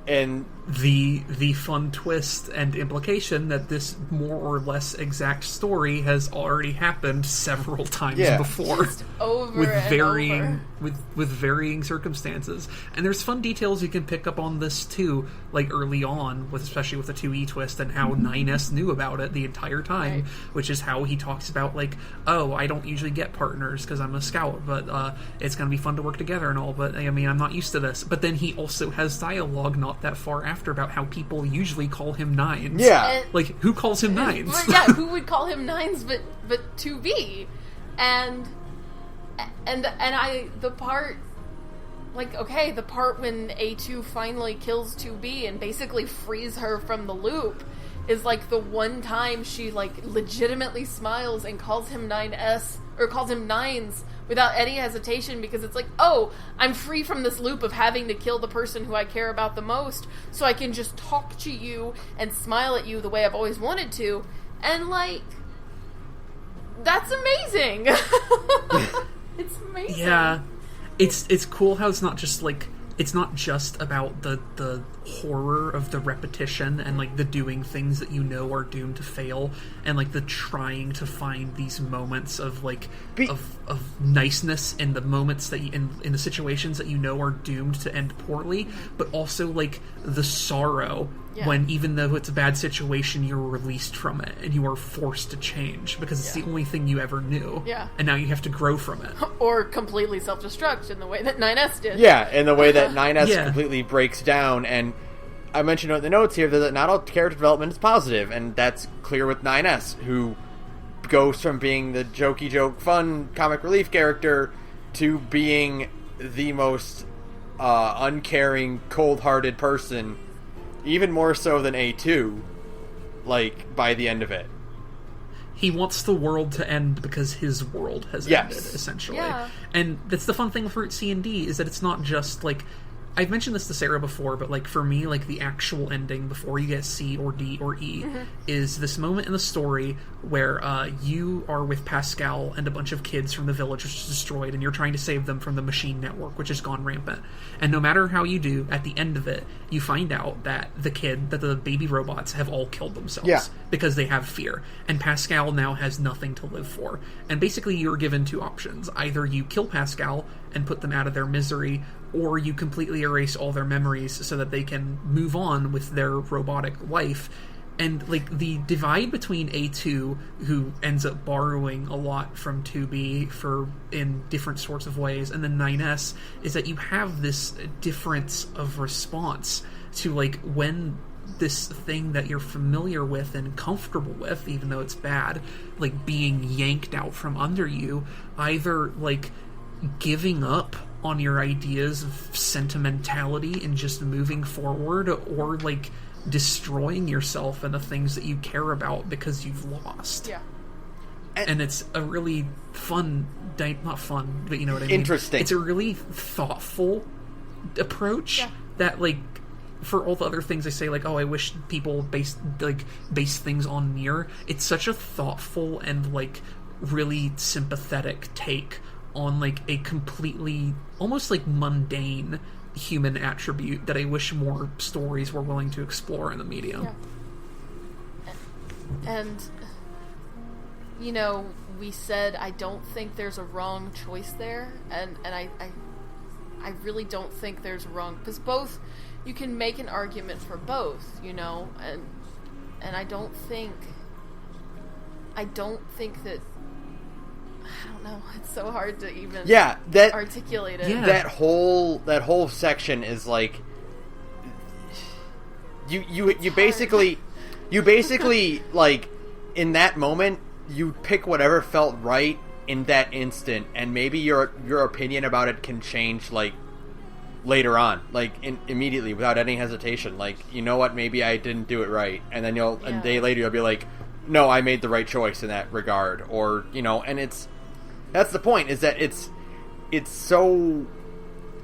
And the fun twist and implication that this more or less exact story has already happened several times before. Just over with and varying over. with varying circumstances. And there's fun details you can pick up on this too, like early on, especially with the 2E twist and how 9S knew about it the entire time, which is how he talks about like, oh, I don't usually get partners because I'm a scout, but it's going to be fun to work together and all, but I mean, I'm not used to this. But then he also has dialogue not that far after about how people usually call him Nines. Yeah. Like, who calls him Nines? Who would call him Nines but 2B? And the part, like, okay, the part when A2 finally kills 2B and basically frees her from the loop is, like, the one time she, like, legitimately smiles and calls him 9S, or calls him Nines without any hesitation, because it's like, oh, I'm free from this loop of having to kill the person who I care about the most, so I can just talk to you and smile at you the way I've always wanted to, and, like, that's amazing! It's amazing. Yeah. It's cool how it's not just, like, it's not just about the horror of the repetition and, like, the doing things that you know are doomed to fail, and, like, the trying to find these moments of, like, of niceness in the moments that in the situations that you know are doomed to end poorly, but also, like, the sorrow when, even though it's a bad situation, you're released from it and you are forced to change because it's the only thing you ever knew. Yeah. And now you have to grow from it. Or completely self-destruct in the way that 9S did. Yeah, in the way that 9S completely breaks down. And I mentioned in the notes here that not all character development is positive, and that's clear with 9S, who goes from being the jokey joke fun comic relief character to being the most uncaring, cold-hearted person, even more so than A2, like, by the end of it. He wants the world to end because his world has ended, essentially. Yeah. And that's the fun thing with Route C and D, is that it's not just, like, I've mentioned this to Sarah before, but, like, for me, like, the actual ending before you get C or D or E is this moment in the story where you are with Pascal and a bunch of kids from the village which is destroyed, and you're trying to save them from the machine network, which has gone rampant. And no matter how you do, at the end of it, you find out that the baby robots have all killed themselves because they have fear. And Pascal now has nothing to live for. And basically you're given two options. Either you kill Pascal and put them out of their misery, or you completely erase all their memories so that they can move on with their robotic life. And, like, the divide between A2, who ends up borrowing a lot from 2B in different sorts of ways, and then 9S, is that you have this difference of response to, like, when this thing that you're familiar with and comfortable with, even though it's bad, like, being yanked out from under you, either, like, giving up on your ideas of sentimentality and just moving forward, or, like, destroying yourself and the things that you care about because you've lost. Yeah. And it's a really fun, not fun, but you know what I mean? Interesting. It's a really thoughtful approach that, like, for all the other things I say, like, oh, I wish people base things on NieR, it's such a thoughtful and, like, really sympathetic take on, like, a completely, almost, like, mundane human attribute that I wish more stories were willing to explore in the medium. Yeah. And, you know, we said I don't think there's a wrong choice there, and I really don't think there's a wrong, because both, you can make an argument for both, you know, and I don't think that, I don't know, it's so hard to even articulate it. Yeah. That whole section is like, you basically like, in that moment you pick whatever felt right in that instant, and maybe your opinion about it can change, like, later on, like, immediately without any hesitation. Like, you know what, maybe I didn't do it right, and then a day later you'll be like, no, I made the right choice in that regard, or, you know, and that's the point, is that it's so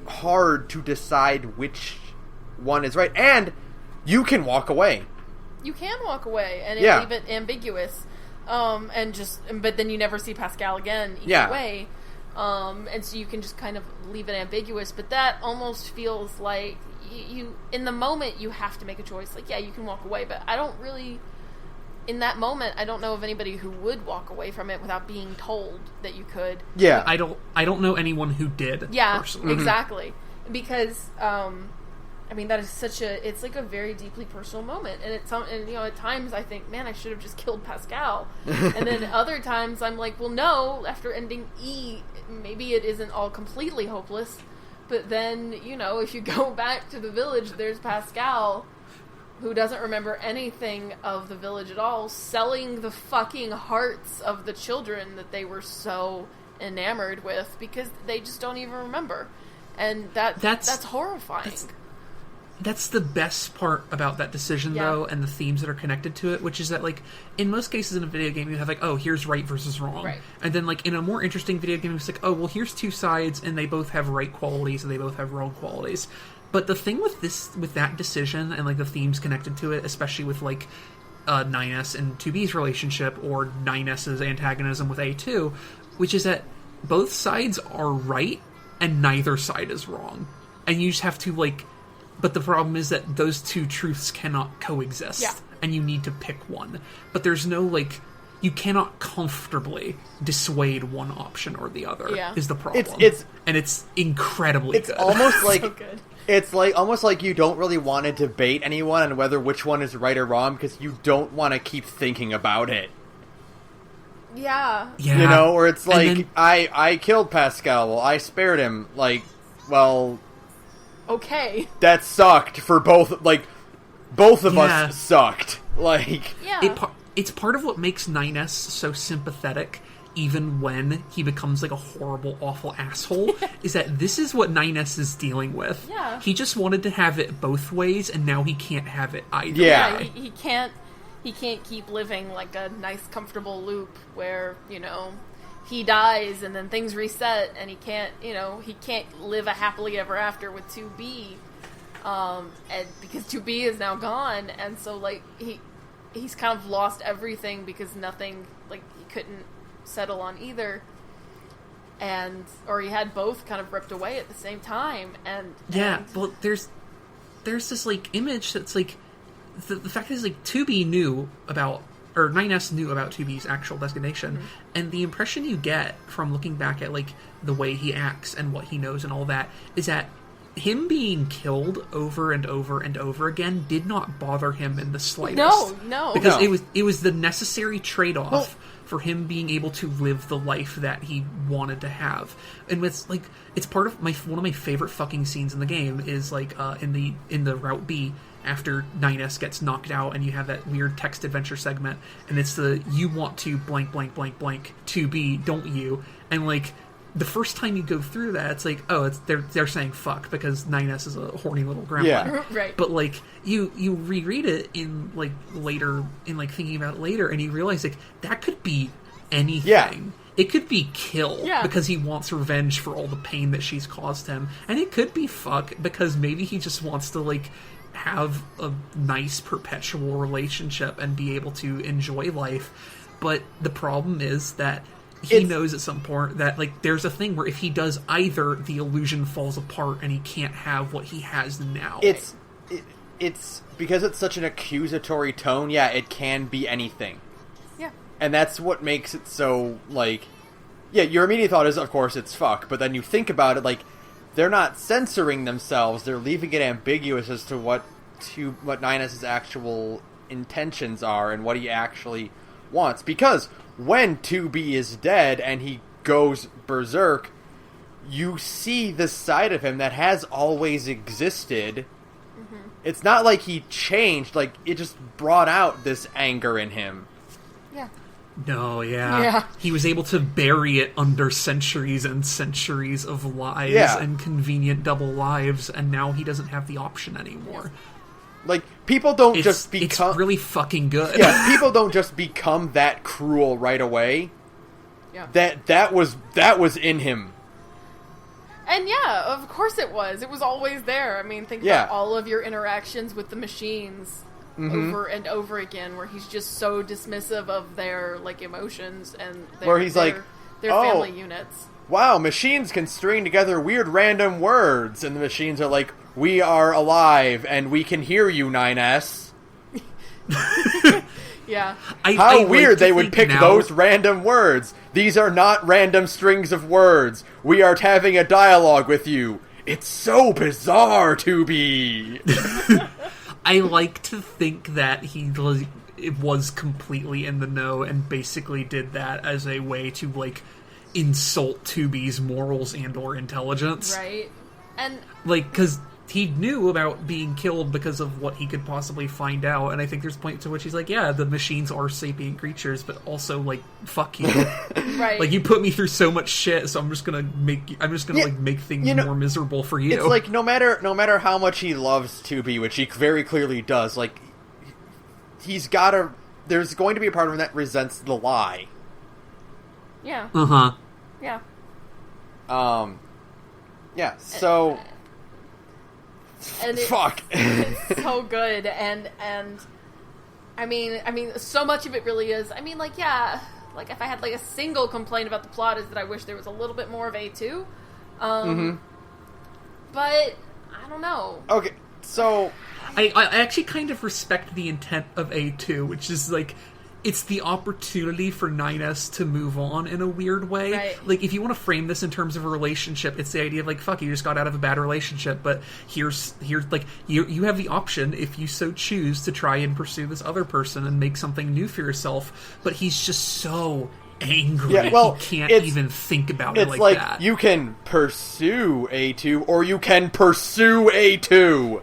hard to decide which one is right, and you can walk away. You can walk away and leave it ambiguous, but then you never see Pascal again either way. and so you can just kind of leave it ambiguous, but that almost feels like you in the moment you have to make a choice. Like, yeah, you can walk away, but I don't really, in that moment, I don't know of anybody who would walk away from it without being told that you could. Yeah. I don't know anyone who did. Yeah, personally. exactly. Because, I mean, that is it's like a very deeply personal moment. And at times I think, man, I should have just killed Pascal. And then other times I'm like, well, no, after ending E, maybe it isn't all completely hopeless. But then, if you go back to the village, there's Pascal, who doesn't remember anything of the village at all, selling the fucking hearts of the children that they were so enamored with because they just don't even remember. And that's horrifying. That's the best part about that decision, though, and the themes that are connected to it, which is that, like, in most cases in a video game, you have, like, oh, here's right versus wrong. Right. And then, like, in a more interesting video game, it's like, oh, well, here's two sides, and they both have right qualities, and they both have wrong qualities. But the thing with that decision, and, like, the themes connected to it, especially with, like, 9S and 2B's relationship, or 9S's antagonism with A2, which is that both sides are right, and neither side is wrong. And you just have to, like... But the problem is that those two truths cannot coexist, and you need to pick one. But there's no, like... You cannot comfortably dissuade one option or the other, is the problem. And it's incredibly good. Almost like... So good. It's like almost like you don't really want to debate anyone on whether which one is right or wrong, because you don't want to keep thinking about it. Yeah. Or it's like, then, I killed Pascal, well, I spared him. Like, well... Okay. That sucked for both of us sucked. Like... Yeah. It's part of what makes 9S so sympathetic, even when he becomes, like, a horrible, awful asshole, is that this is what 9S is dealing with. Yeah. He just wanted to have it both ways, and now he can't have it either. Yeah, he can't keep living, like, a nice, comfortable loop where, he dies and then things reset, and he can't live a happily ever after with 2B, and because 2B is now gone, and so, like, he's kind of lost everything because nothing, like, he couldn't settle on either, or he had both kind of ripped away at the same time, well, there's this, like, image that's, like, the fact is, like, 2B knew about, or 9S knew about 2B's actual destination, and the impression you get from looking back at, like, the way he acts and what he knows and all that, is that him being killed over and over and over again did not bother him in the slightest. No. Because it was the necessary trade-off for him being able to live the life that he wanted to have. And it's like, it's part of one of my favorite fucking scenes in the game is, like, in the Route B, after 9S gets knocked out and you have that weird text adventure segment, and it's you want to blank blank blank blank 2B, don't you? And, like, the first time you go through that, it's like, oh, they're saying fuck because 9S is a horny little grandma. Yeah. Right. But, like, you reread it in, like, later, in, like, thinking about it later, and you realize, like, that could be anything. Yeah. It could be kill Yeah. because he wants revenge for all the pain that she's caused him. And it could be fuck because maybe he just wants to, like, have a nice perpetual relationship and be able to enjoy life. But the problem is that he knows at some point that, like, there's a thing where if he does either, the illusion falls apart and he can't have what he has now. It's because it's such an accusatory tone, it can be anything. Yeah. And that's what makes it so, like... Yeah, your immediate thought is, of course, it's fuck, but then you think about it, like, they're not censoring themselves, they're leaving it ambiguous as to what 9S's actual intentions are and what he actually wants. Because when 2B is dead and he goes berserk, you see the side of him that has always existed. Mm-hmm. It's not like he changed, like, it just brought out this anger in him. Yeah. No, yeah. He was able to bury it under centuries and centuries of lies and convenient double lives, and now he doesn't have the option anymore. Like, people don't just become... It's really fucking good. Yeah, people don't just become that cruel right away. Yeah. That was in him. And yeah, of course it was. It was always there. I mean, think about all of your interactions with the machines over and over again, where he's just so dismissive of their, like, emotions and their family units. wow, machines can string together weird random words. And the machines are like, we are alive and we can hear you, 9S. Yeah. How weird they would pick those random words. These are not random strings of words. We are having a dialogue with you. It's so bizarre to be. I like to think that he was completely in the know and basically did that as a way to, like, insult 2B's morals and or intelligence. Right. And... like, because he knew about being killed because of what he could possibly find out, and I think there's a point to which he's like, yeah, the machines are sapient creatures, but also, like, fuck you. Right. Like, you put me through so much shit, so I'm just gonna make things more miserable for you. It's like, no matter how much he loves 2B, which he very clearly does, like, there's going to be a part of him that resents the lie. Yeah. Uh-huh. Yeah. Yeah, so... And fuck. It's so good, and I mean, so much of it really is. I mean, like, yeah, like, if I had, like, a single complaint about the plot is that I wish there was a little bit more of A2. But, I don't know. Okay, so... I actually kind of respect the intent of A2, which is, like, it's the opportunity for 9S to move on in a weird way. Right. Like, if you want to frame this in terms of a relationship, it's the idea of, like, fuck, you just got out of a bad relationship, but here's like, you have the option, if you so choose, to try and pursue this other person and make something new for yourself, but he's just so angry. Yeah, well, he can't even think about it like that. It's like, you can pursue A2, or you can pursue A2.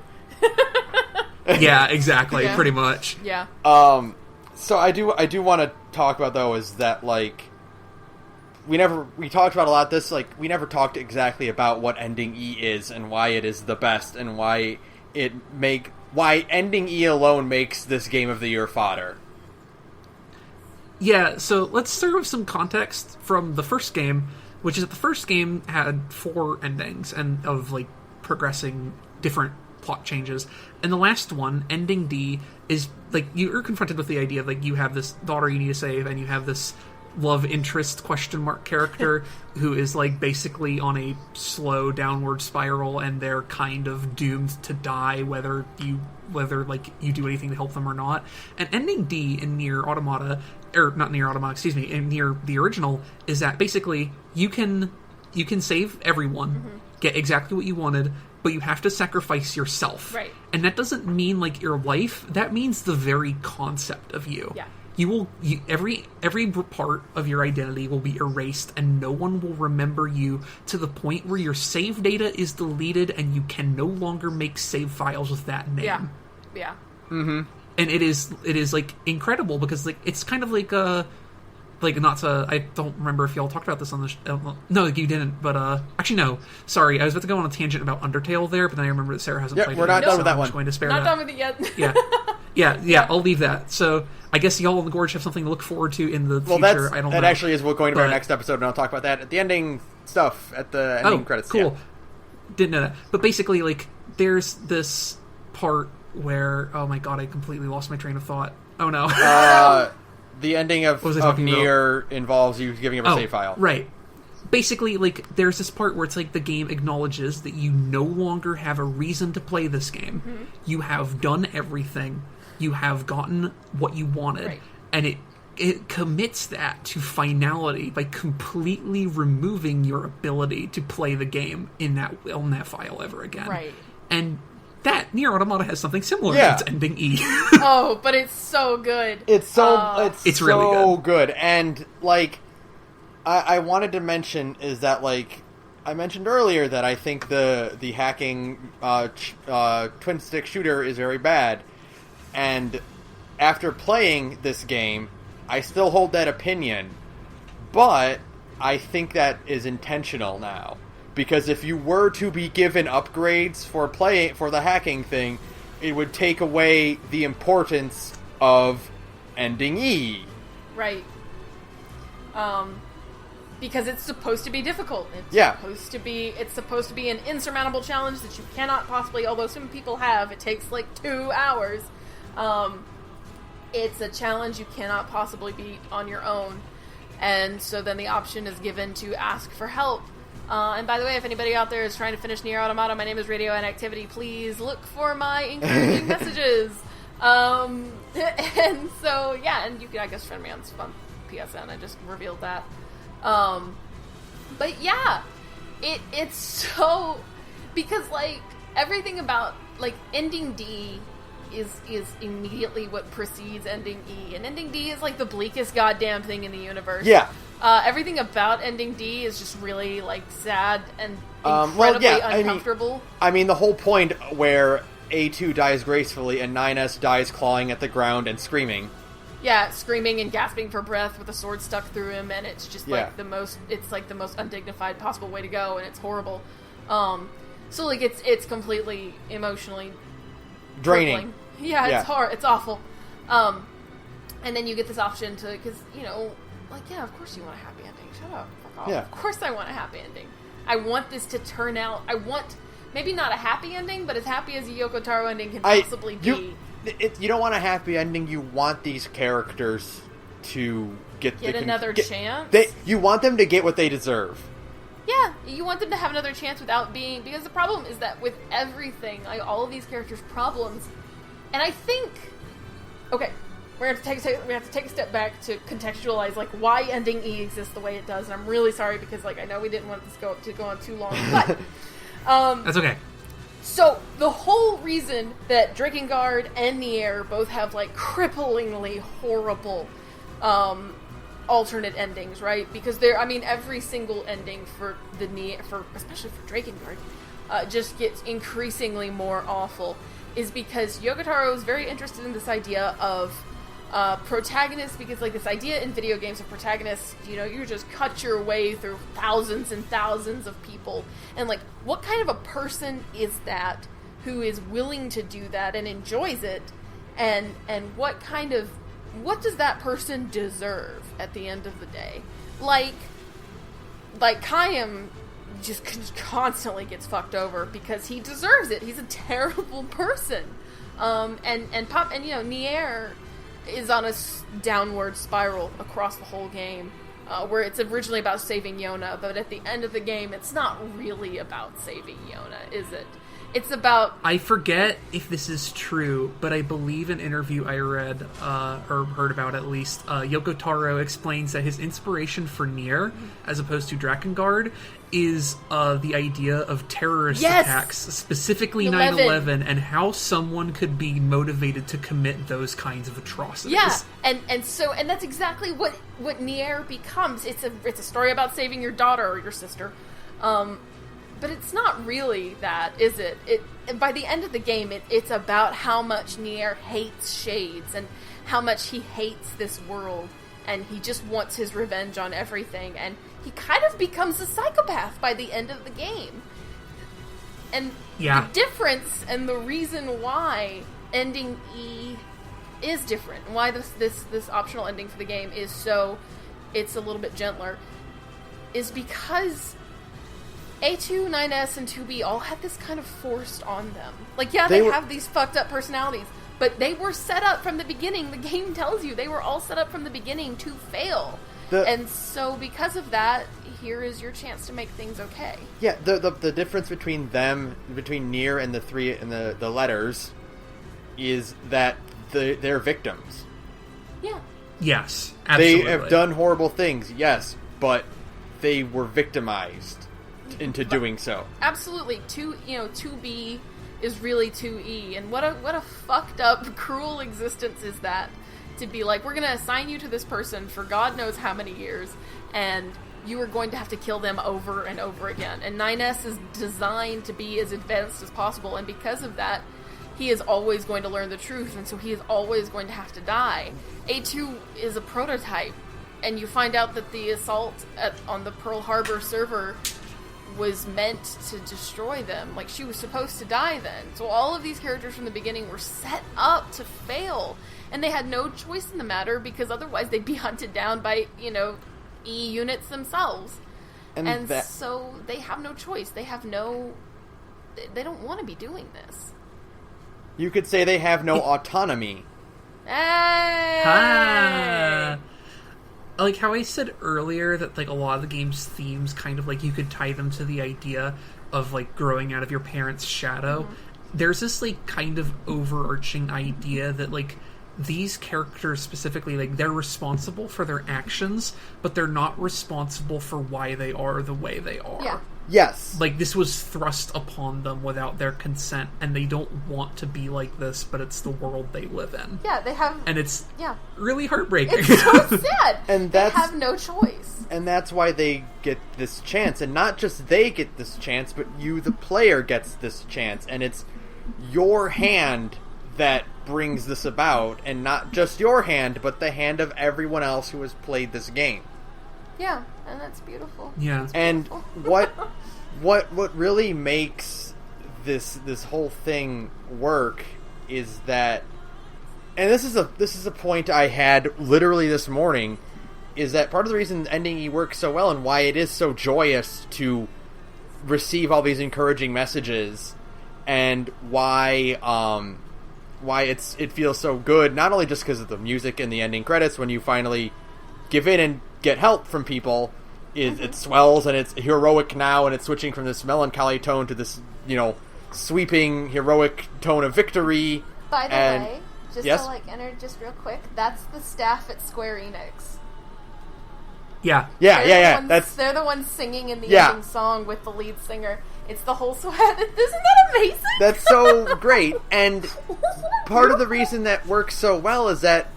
Yeah, exactly, Yeah. pretty much. Yeah. So I do want to talk about, though, is that, like, we talked about a lot of this, like, we never talked exactly about what ending E is and why it is the best and why ending E alone makes this Game of the Year fodder. Yeah, so let's start with some context from the first game, which is that the first game had 4 endings and of, like, progressing different plot changes. And the last one, Ending D, is, like, you're confronted with the idea of, like, you have this daughter you need to save, and you have this love interest character who is, like, basically on a slow downward spiral, and they're kind of doomed to die whether you do anything to help them or not. And Ending D in NieR Automata, or not NieR Automata, excuse me, in NieR the original, is that basically you can save everyone, get exactly what you wanted, but you have to sacrifice yourself. Right. And that doesn't mean, like, your life. That means the very concept of you. Yeah. Every part of your identity will be erased, and no one will remember you, to the point where your save data is deleted and you can no longer make save files with that name. Yeah. Yeah. Mm-hmm. And it is like, incredible, because, like, it's kind of like a... like, not to... I don't remember if y'all talked about this on the... no, you didn't, but, actually, no. Sorry, I was about to go on a tangent about Undertale there, but then I remember that Sarah hasn't played it. We're not done with that one. I'm just going to spare Not that. done with it yet. Yeah, I'll leave that. So, I guess y'all on the Gorge have something to look forward to in the future. I don't know. That actually is going to be our next episode, and I'll talk about that at the ending stuff, at the ending credits. Cool. Yeah. Didn't know that. But basically, like, there's this part where... oh my god, I completely lost my train of thought. Oh no. The ending of NieR involves you giving up a save file. Right. Basically, like, there's this part where it's like the game acknowledges that you no longer have a reason to play this game. Mm-hmm. You have done everything. You have gotten what you wanted. Right. And it commits that to finality by completely removing your ability to play the game on that file ever again. Right. And that NieR Automata has something similar. Yeah. It's Ending E. Oh, but it's so good. It's it's really good. And, like, I wanted to mention is that, like, I mentioned earlier that I think the hacking twin stick shooter is very bad, and after playing this game, I still hold that opinion, but I think that is intentional now. Because if you were to be given upgrades for the hacking thing, it would take away the importance of Ending E. Right. Because it's supposed to be difficult. It's supposed to be an insurmountable challenge that you cannot possibly, although some people have, it takes like 2 hours. It's a challenge you cannot possibly beat on your own. And so then the option is given to ask for help. And by the way, if anybody out there is trying to finish NieR Automata, my name is radioinactivity. Please look for my encouraging messages. And so, yeah, and you can, I guess, friend me on PSN. I just revealed that. But yeah, it's so, because, like, everything about, like, ending D is immediately what precedes ending E. And ending D is, like, the bleakest goddamn thing in the universe. Yeah. Everything about ending D is just really, like, sad and incredibly uncomfortable. I mean, the whole point where A2 dies gracefully and 9S dies clawing at the ground and screaming. Yeah, screaming and gasping for breath with a sword stuck through him, and it's just, like, the most undignified possible way to go, and it's horrible. So, like, it's completely emotionally draining. crippling. Yeah, it's hard. It's awful. And then you get this option to, because, you know, like, yeah, of course you want a happy ending. Shut up. Fuck off. Yeah. Of course I want a happy ending. I want this to turn out, I want, maybe not a happy ending, but as happy as a Yoko Taro ending can possibly be. You don't want a happy ending, you want these characters to get another chance? You want them to get what they deserve. Yeah, you want them to have another chance without being, because the problem is that with everything, like, all of these characters' problems, and I think, okay, we have to take a step back to contextualize, like, why ending E exists the way it does, and I'm really sorry because, like, I know we didn't want this to go on too long, but that's okay. So the whole reason that Drakengard and NieR both have, like, cripplingly horrible alternate endings, right? Because every single ending for the NieR, especially for Drakengard, just gets increasingly more awful, is because Yoko Taro is very interested in this idea of protagonists, because, like, this idea in video games of protagonists, you know, you just cut your way through thousands and thousands of people, and, like, what kind of a person is that who is willing to do that and enjoys it, and what does that person deserve at the end of the day? Like Kayam just constantly gets fucked over because he deserves it. He's a terrible person. And you know, NieR is on a downward spiral across the whole game, where it's originally about saving Yona, but at the end of the game, it's not really about saving Yona, is it? It's about... I forget if this is true, but I believe an interview I read, or heard about at least, Yoko Taro explains that his inspiration for NieR, as opposed to Drakengard, is the idea of terrorist attacks, specifically 9/11, and how someone could be motivated to commit those kinds of atrocities. Yeah, and that's exactly what NieR becomes. It's a story about saving your daughter or your sister, but it's not really that, is it? By the end of the game, it's about how much NieR hates Shades and how much he hates this world, and he just wants his revenge on everything, and he kind of becomes a psychopath by the end of the game. And the difference and the reason why ending E is different, and why this optional ending for the game is so, it's a little bit gentler, is because A2, 9S, and 2B all had this kind of forced on them. Like, yeah, they have these fucked up personalities, but they were set up from the beginning. The game tells you they were all set up from the beginning to fail. And so because of that, here is your chance to make things okay. Yeah, the difference between NieR and the three and the letters is that they're victims. Yeah. Yes, absolutely. They have done horrible things, yes, but they were victimized into doing so. Absolutely. 2B is really 2E, and what a fucked up, cruel existence is that, to be like, we're going to assign you to this person for God knows how many years, and you are going to have to kill them over and over again. And 9S is designed to be as advanced as possible, and because of that, he is always going to learn the truth, and so he is always going to have to die. A2 is a prototype, and you find out that the assault on the Pearl Harbor server was meant to destroy them. Like, she was supposed to die then. So all of these characters from the beginning were set up to fail, and they had no choice in the matter, because otherwise they'd be hunted down by, you know, E units themselves. And so they have no choice. They don't want to be doing this. You could say they have no autonomy. Hey! like how I said earlier that like a lot of the game's themes kind of like you could tie them to the idea of like growing out of your parents' shadow. There's this like kind of overarching idea that like these characters specifically, like they're responsible for their actions, but they're not responsible for why they are the way they are. Yeah. Yes. Like this was thrust upon them without their consent, and they don't want to be like this, but it's the world they live in. Yeah, they have... And it's yeah. really heartbreaking. It's so sad. And they have no choice. And that's why they get this chance. And not just they get this chance, but you, the player, gets this chance. And it's your hand that brings this about, and not just your hand, but the hand of everyone else who has played this game. Yeah, and that's beautiful. Yeah. And what really makes this whole thing work is that, and this is a point I had literally this morning, is that part of the reason ending works so well and why it is so joyous to receive all these encouraging messages, and why it feels so good, not only just because of the music and the ending credits when you finally give in and get help from people, it swells and it's heroic now, and it's switching from this melancholy tone to this, sweeping heroic tone of victory. By the way, just yes? to enter just real quick, that's the staff at Square Enix. Yeah. Yeah. They're the ones singing in the ending song with the lead singer. It's the whole sweat. Isn't that amazing? That's so great. And part of the reason that works so well is that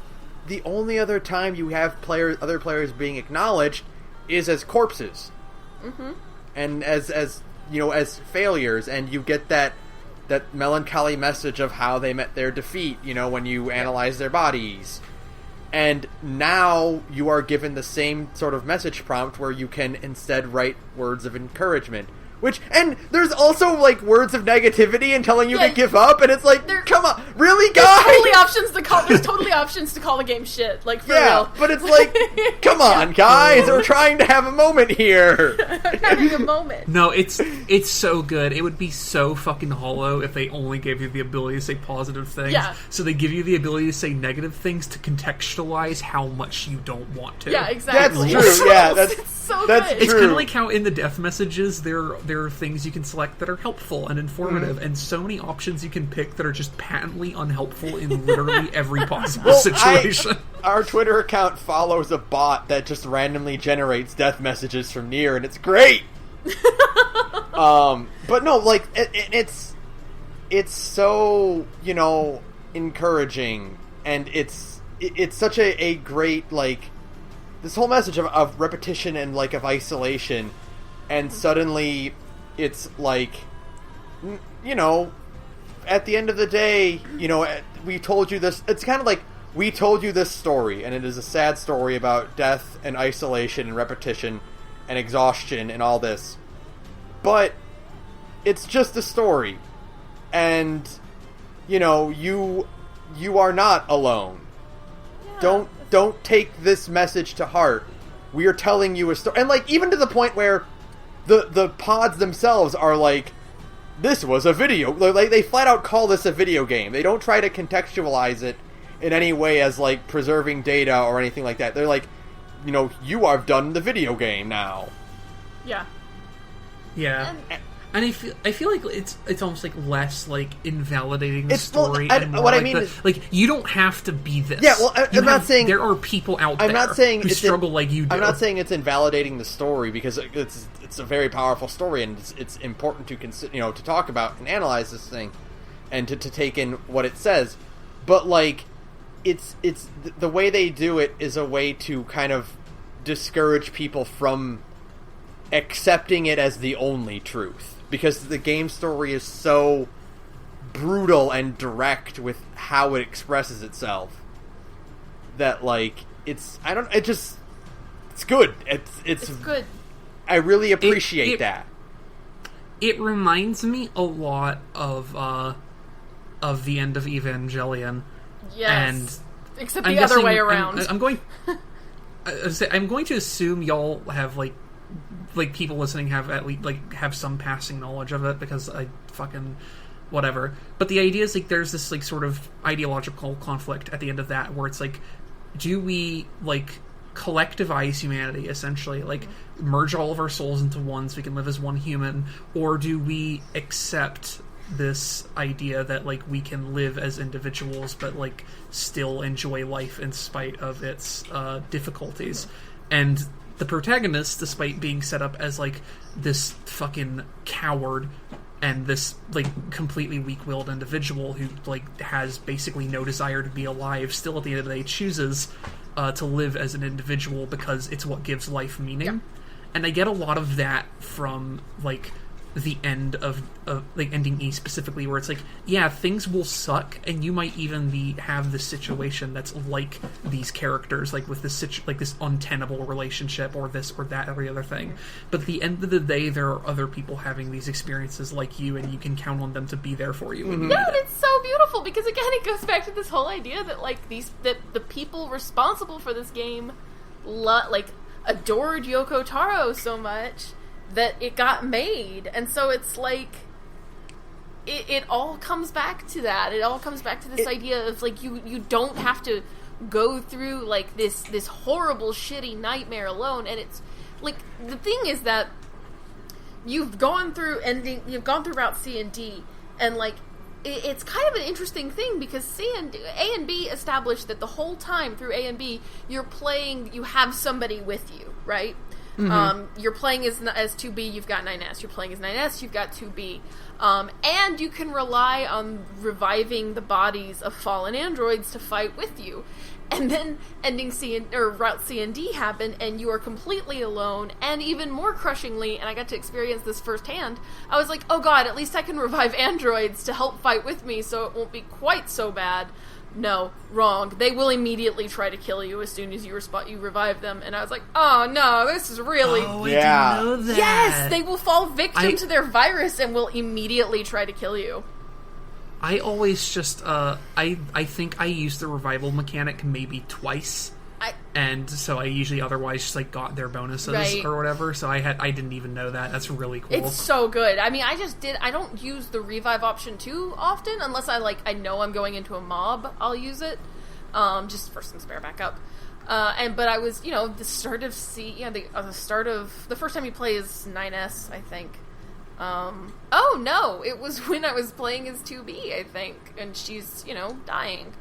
the only other time you have other players being acknowledged is as corpses. Mm-hmm. And as failures, and you get that melancholy message of how they met their defeat, when you analyze their bodies. And now you are given the same sort of message prompt where you can instead write words of encouragement. And there's also, words of negativity and telling you to give up, and it's come on, really, guys? There's totally options to call the game shit, for real. Yeah, but it's come on, guys, we're trying to have a moment here. Not having a moment. No, it's so good. It would be so fucking hollow if they only gave you the ability to say positive things. Yeah. So they give you the ability to say negative things to contextualize how much you don't want to. Yeah, exactly. That's true, yeah, it's so that's good. true. It's kind of like how in the death messages there are things you can select that are helpful and informative, and so many options you can pick that are just patently unhelpful in literally every possible situation. Our Twitter account follows a bot that just randomly generates death messages from NieR, and it's great. But no, it's so encouraging, and it's such a great this whole message of repetition and of isolation, and suddenly it's at the end of the day, we told you this. It's kind of we told you this story, and it is a sad story about death and isolation and repetition and exhaustion and all this. But it's just a story, and you are not alone. Yeah. Don't take this message to heart. We are telling you a story, and even to the point where the pods themselves are this was a video. They flat out call this a video game. They don't try to contextualize it in any way as preserving data or anything like that. They're you have done the video game now. Yeah. Yeah. And I feel like it's almost less invalidating the story. And what I mean is you don't have to be this. Yeah, well, I'm not saying there are people out there. I'm not saying who struggle like you do. I'm not saying it's invalidating the story, because it's a very powerful story, and it's important to consider, to talk about and analyze this thing, and to take in what it says. But it's the way they do it is a way to kind of discourage people from accepting it as the only truth. Because the game story is so brutal and direct with how it expresses itself that it's good. It's good. I really appreciate that. It reminds me a lot of the end of Evangelion. Yes. And except the other way around. I'm going to assume y'all have people listening have at least have some passing knowledge of it, because I fucking whatever. But the idea is there's this sort of ideological conflict at the end of that, where it's do we collectivize humanity, essentially? Like, merge all of our souls into one so we can live as one human? Or do we accept this idea that, like, we can live as individuals but, like, still enjoy life in spite of its difficulties? And the protagonist, despite being set up as, like, this fucking coward and this, like, completely weak-willed individual who, like, has basically no desire to be alive, still at the end of the day chooses to live as an individual because it's what gives life meaning. Yeah. And I get a lot of that from, like, the end of like, ending E specifically, where it's like, yeah, things will suck, and you might even have this situation that's like these characters, like with this like this untenable relationship, or this or that, every other thing. But at the end of the day, there are other people having these experiences like you, and you can count on them to be there for you. Mm-hmm. Yeah, and it's so beautiful, because again, it goes back to this whole idea that, like, that the people responsible for this game, like, adored Yoko Taro so much that it got made. And so it's like it all comes back to that. It all comes back to this idea of, like, you don't have to go through, like, this horrible shitty nightmare alone. And it's like, the thing is that you've gone through Route C and D, and, like, it's kind of an interesting thing, because A and B established that the whole time through A and B you have somebody with you, right? Mm-hmm. You're playing as 2B, you've got 9S. You're playing as 9S, you've got 2B. And you can rely on reviving the bodies of fallen androids to fight with you. And then Route C and D happen, and you are completely alone, and even more crushingly, and I got to experience this firsthand, I was like, oh god, at least I can revive androids to help fight with me, so it won't be quite so bad. No, wrong. They will immediately try to kill you as soon as you revive them. And I was like, oh no, this is really... Oh, yeah. I didn't know that. Yes, they will fall victim to their virus and will immediately try to kill you. I always just, I think I used the revival mechanic maybe twice. And so I usually otherwise just, like, got their bonuses or whatever. So I didn't even know that. That's really cool. It's so good. I mean, I don't use the revive option too often, unless I know I'm going into a mob, I'll use it. Just for some spare backup. But I was, the start of the first time you play is 9S, I think. Oh no, it was when I was playing as 2B, I think, and she's, dying.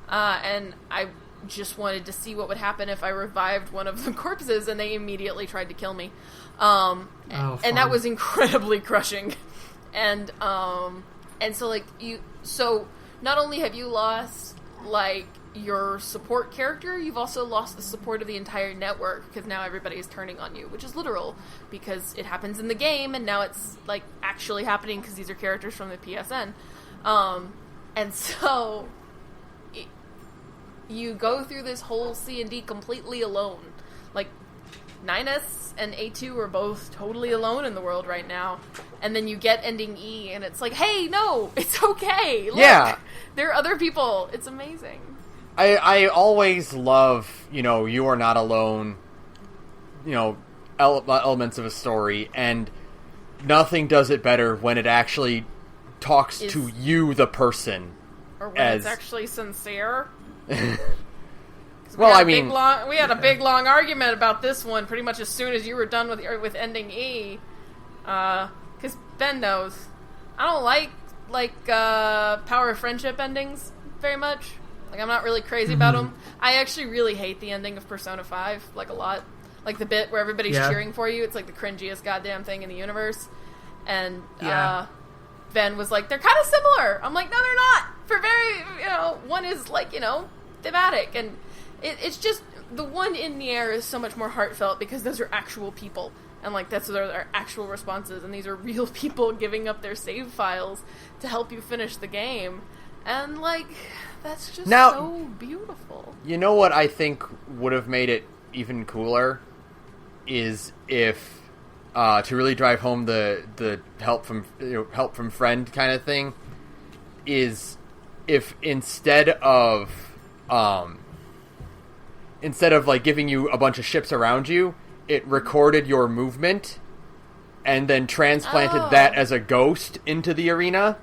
And I just wanted to see what would happen if I revived one of the corpses, and they immediately tried to kill me. And that was incredibly crushing. And so, like, so not only have you lost, like, your support character, you've also lost the support of the entire network, because now everybody is turning on you, which is literal, because it happens in the game, and now it's, like, actually happening, because these are characters from the PSN. And so you go through this whole C&D completely alone. Like, 9S and A2 are both totally alone in the world right now. And then you get ending E, and it's like, hey, no, it's okay. Look, there are other people. It's amazing. I always love, you are not alone, elements of a story, and nothing does it better when it actually talks to you, the person. Or when it's actually sincere. Well, I mean, we had a big long argument about this one pretty much as soon as you were done with ending E, because Ben knows I don't like Power of Friendship endings very much. Like, I'm not really crazy about them. I actually really hate the ending of Persona 5, like, a lot. Like, the bit where everybody's cheering for you. It's, like, the cringiest goddamn thing in the universe. And Ben was like, they're kind of similar. I'm like, no, they're not. For very, one is, like, thematic. And it's just, the one in NieR is so much more heartfelt, because those are actual people. And, like, that's their actual responses. And these are real people giving up their save files to help you finish the game. And, like, that's just so beautiful. You know what I think would have made it even cooler is if, to really drive home the help from friend kind of thing, is if instead of like giving you a bunch of ships around you, it recorded your movement and then transplanted that as a ghost into the arena.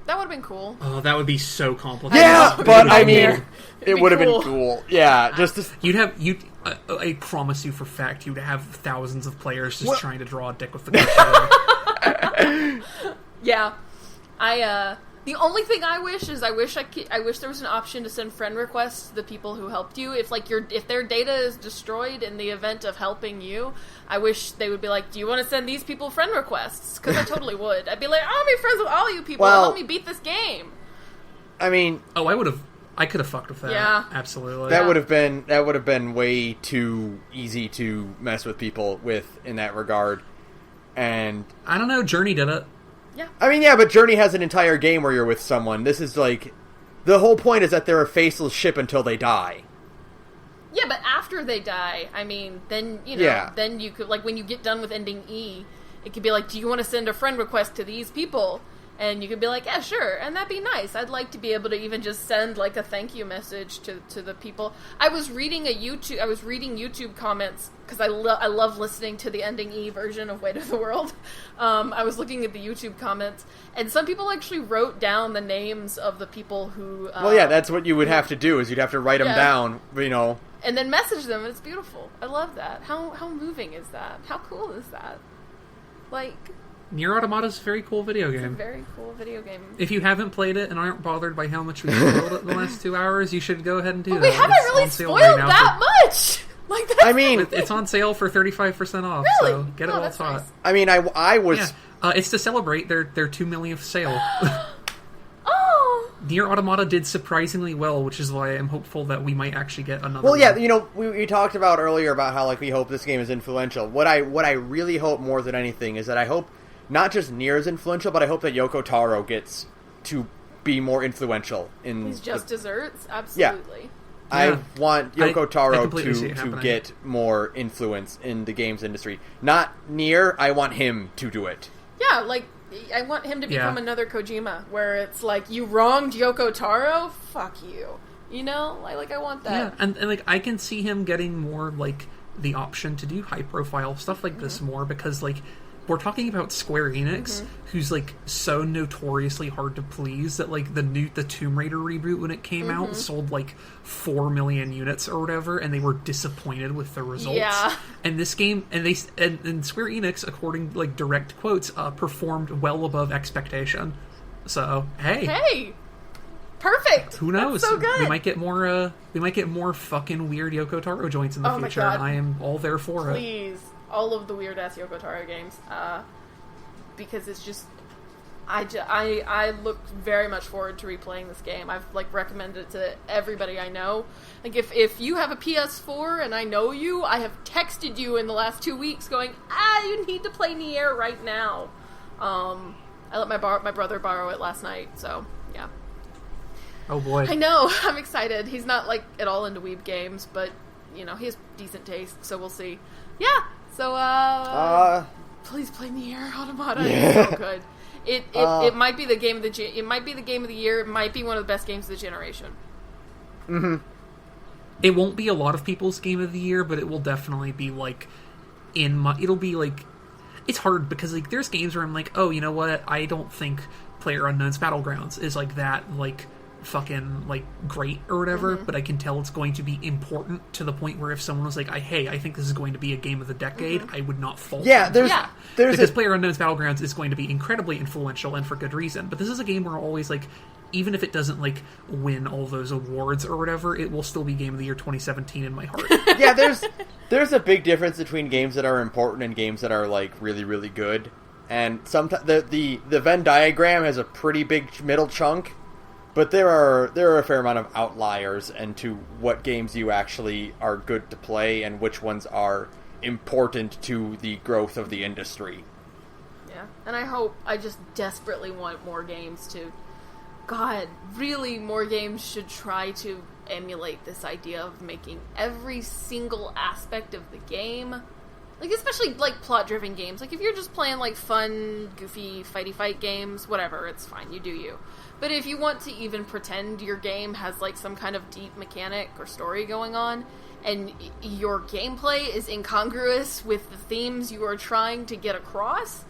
That would have been cool. Oh, that would be so complicated. Yeah, but I mean, it would have been cool. Yeah, just to... I promise you for fact you'd have thousands of players just trying to draw a dick with the cursor. Yeah. The only thing I wish is I wish there was an option to send friend requests to the people who helped you. If their data is destroyed in the event of helping you, I wish they would be like, do you want to send these people friend requests? Because I totally would. I'd be like, I'll be friends with all you people. Help me beat this game. I mean, I could have fucked with that. Yeah, absolutely. That would have been way too easy to mess with people with in that regard. And I don't know, Journey did it. Yeah. I mean, yeah, but Journey has an entire game where you're with someone. This is like, the whole point is that they're a faceless ship until they die. Yeah, but after they die, I mean, then, then you could, like, when you get done with ending E, it could be like, do you want to send a friend request to these people? And you could be like, yeah, sure, and that'd be nice. I'd like to be able to even just send, like, a thank you message to the people. I was reading YouTube comments, because I love listening to the ending E version of Weight of the World. I was looking at the YouTube comments, and some people actually wrote down the names of the people who... well, yeah, that's what you would have to do, is you'd have to write them down, and then message them, and it's beautiful. I love that. How moving is that? How cool is that? Like... NieR Automata is a very cool video game. It's a very cool video game. If you haven't played it and aren't bothered by how much we spoiled it in the last 2 hours, you should go ahead and do that. We haven't really spoiled that much! Like, that's it's on sale for 35% off, really? So get it while it's hot. Nice. I mean, I was... Yeah. It's to celebrate their 2 millionth sale. Oh! NieR Automata did surprisingly well, which is why I'm hopeful that we might actually get another Well, yeah, one. we talked about earlier about how, like, we hope this game is influential. What I really hope more than anything is that I hope not just NieR is influential, but I hope that Yoko Taro gets to be more influential in... He's just desserts? Absolutely. Yeah. I want Yoko Taro to get more influence in the games industry. Not NieR, I want him to do it. Yeah, like, I want him to become another Kojima, where it's like, you wronged Yoko Taro? Fuck you. You know? Like I want that. Yeah, and like, I can see him getting more, like, the option to do high-profile stuff like this more, because, like, we're talking about Square Enix, who's, like, so notoriously hard to please that, like, the Tomb Raider reboot, when it came out, sold, like, 4 million units or whatever, and they were disappointed with the results. Yeah. And this game, and Square Enix, according to, like, direct quotes, performed well above expectation. So, hey! Perfect! Who knows? That's so good! We might get more fucking weird Yoko Taro joints in the future. My God. I am all there for it. Please. All of the weird-ass Yoko Taro games, because it's just, I look very much forward to replaying this game. I've, like, recommended it to everybody I know. Like, if you have a PS4 and I know you, I have texted you in the last 2 weeks going, you need to play NieR right now. I let my brother borrow it last night, so, yeah. Oh boy. I know, I'm excited. He's not, like, at all into weeb games, but, he has decent taste, so we'll see. Yeah! So, please play NieR Automata. It's so good. It might be the game of the year. It might be one of the best games of the generation. Mm-hmm. It won't be a lot of people's game of the year, but it will definitely be, like, it'll be, like, it's hard because, like, there's games where I'm like, oh, you know what? I don't think PlayerUnknown's Battlegrounds is, like, that, like, fucking, like, great or whatever, but I can tell it's going to be important to the point where if someone was like, hey, I think this is going to be a game of the decade, I would not fault them. Because PlayerUnknown's Battlegrounds is going to be incredibly influential and for good reason, but this is a game where always, like, even if it doesn't, like, win all those awards or whatever, it will still be Game of the Year 2017 in my heart. Yeah, there's a big difference between games that are important and games that are, like, really, really good, and sometimes the Venn diagram has a pretty big middle chunk. But there are a fair amount of outliers into what games you actually are good to play and which ones are important to the growth of the industry. Yeah, and I just desperately want more games to... God, really, more games should try to emulate this idea of making every single aspect of the game... Like, especially, like, plot-driven games. Like, if you're just playing, like, fun, goofy, fighty-fight games, whatever, it's fine, you do you. But if you want to even pretend your game has, like, some kind of deep mechanic or story going on, and your gameplay is incongruous with the themes you are trying to get across,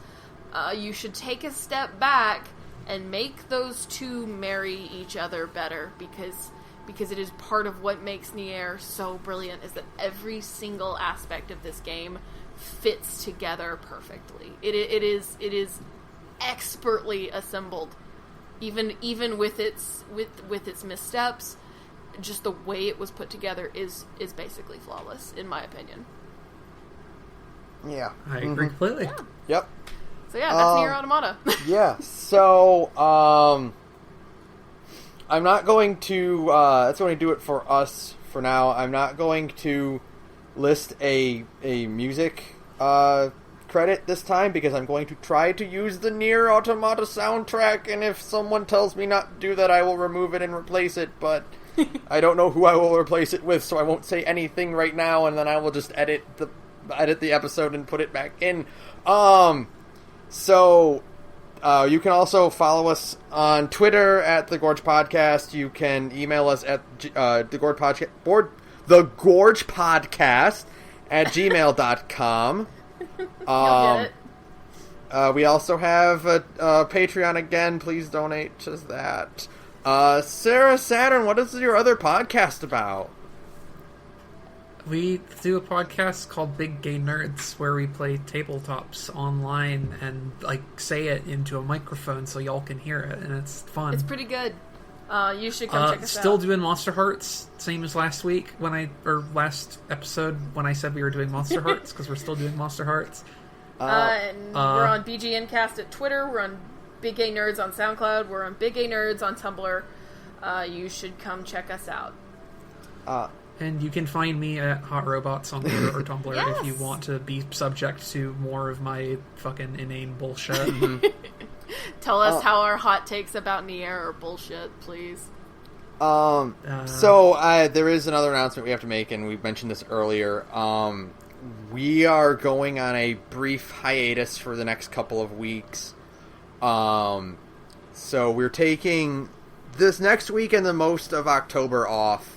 you should take a step back and make those two marry each other better, because because it is part of what makes NieR so brilliant, is that every single aspect of this game fits together perfectly. It is expertly assembled, even with its missteps. Just the way it was put together is basically flawless, in my opinion. Yeah, I agree completely. Yeah. Yep. So yeah, that's NieR Automata. Yeah. So I'm not going to. That's going to do it for us for now. I'm not going to list a music credit this time, because I'm going to try to use the NieR Automata soundtrack, and if someone tells me not to do that, I will remove it and replace it, but I don't know who I will replace it with, so I won't say anything right now, and then I will just edit the episode and put it back in. So you can also follow us on Twitter at The Gorge Podcast. You can email us at thegorgepodcast at gmail.com. You'll get it. We also have a Patreon again. Please donate to that. Sarah, Saturn, what is your other podcast about? We do a podcast called Big Gay Nerds, where we play tabletops online and say it into a microphone so y'all can hear it, and it's fun. It's pretty good. You should come check us out. Still doing Monster Hearts, same as last week last episode when I said we were doing Monster Hearts, because we're still doing Monster Hearts. And we're on BGNcast at Twitter. We're on Big Gay Nerds on SoundCloud. We're on Big Gay Nerds on Tumblr. You should come check us out. And you can find me at Hot Robots on Twitter or Tumblr Yes. if you want to be subject to more of my fucking inane bullshit. Tell us how our hot takes about NieR are bullshit, please. So there is another announcement we have to make, and we mentioned this earlier. We are going on a brief hiatus for the next couple of weeks. So we're taking this next week and the most of October off.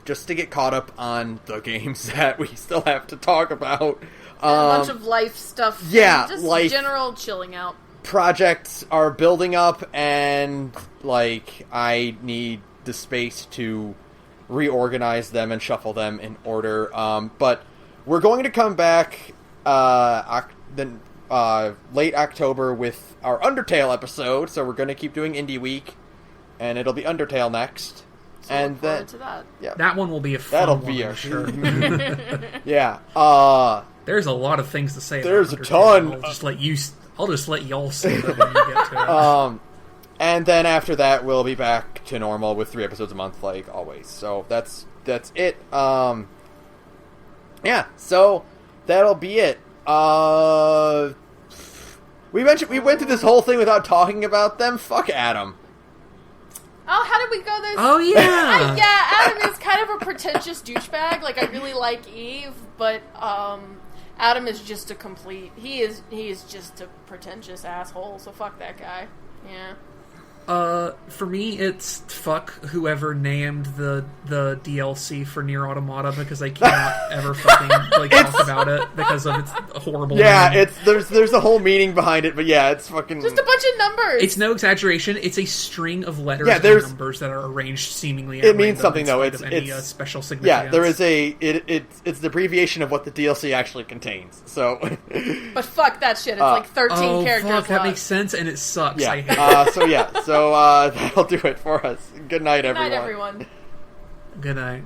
Just to get caught up on the games that we still have to talk about. A bunch of life stuff. Yeah, just life. General chilling out. Projects are building up, and, I need the space to reorganize them and shuffle them in order. But we're going to come back late October with our Undertale episode, so we're going to keep doing Indie Week, and it'll be Undertale next. So and look then forward to that. Yeah, That one will be a fun that'll one, be I'm sure. Yeah. There's a lot of things to say There's about a Undertale. ton. I'll just let y'all say that when you get to it. And then after that, we'll be back to normal with 3 episodes a month, like always. So that's it. Yeah. So that'll be it. We went through this whole thing without talking about them. Fuck Adam. Oh, how did we go this? Oh, yeah. Yeah, Adam is kind of a pretentious douchebag. I really like Eve, but Adam is just a complete... He is just a pretentious asshole, so fuck that guy. Yeah. For me, it's fuck whoever named the DLC for NieR Automata, because I cannot ever fucking talk about it because of its horrible name. There's a whole meaning behind it, but yeah, it's fucking just a bunch of numbers. It's no exaggeration. It's a string of letters and numbers that are arranged seemingly. It means something though. It's any special significance. Yeah, there is it's the abbreviation of what the DLC actually contains. So, but fuck that shit. It's 13 characters. Fuck, that makes sense, and it sucks. Yeah. I hate it. So that'll do it for us. Good night, everyone. Good night, everyone. Good night.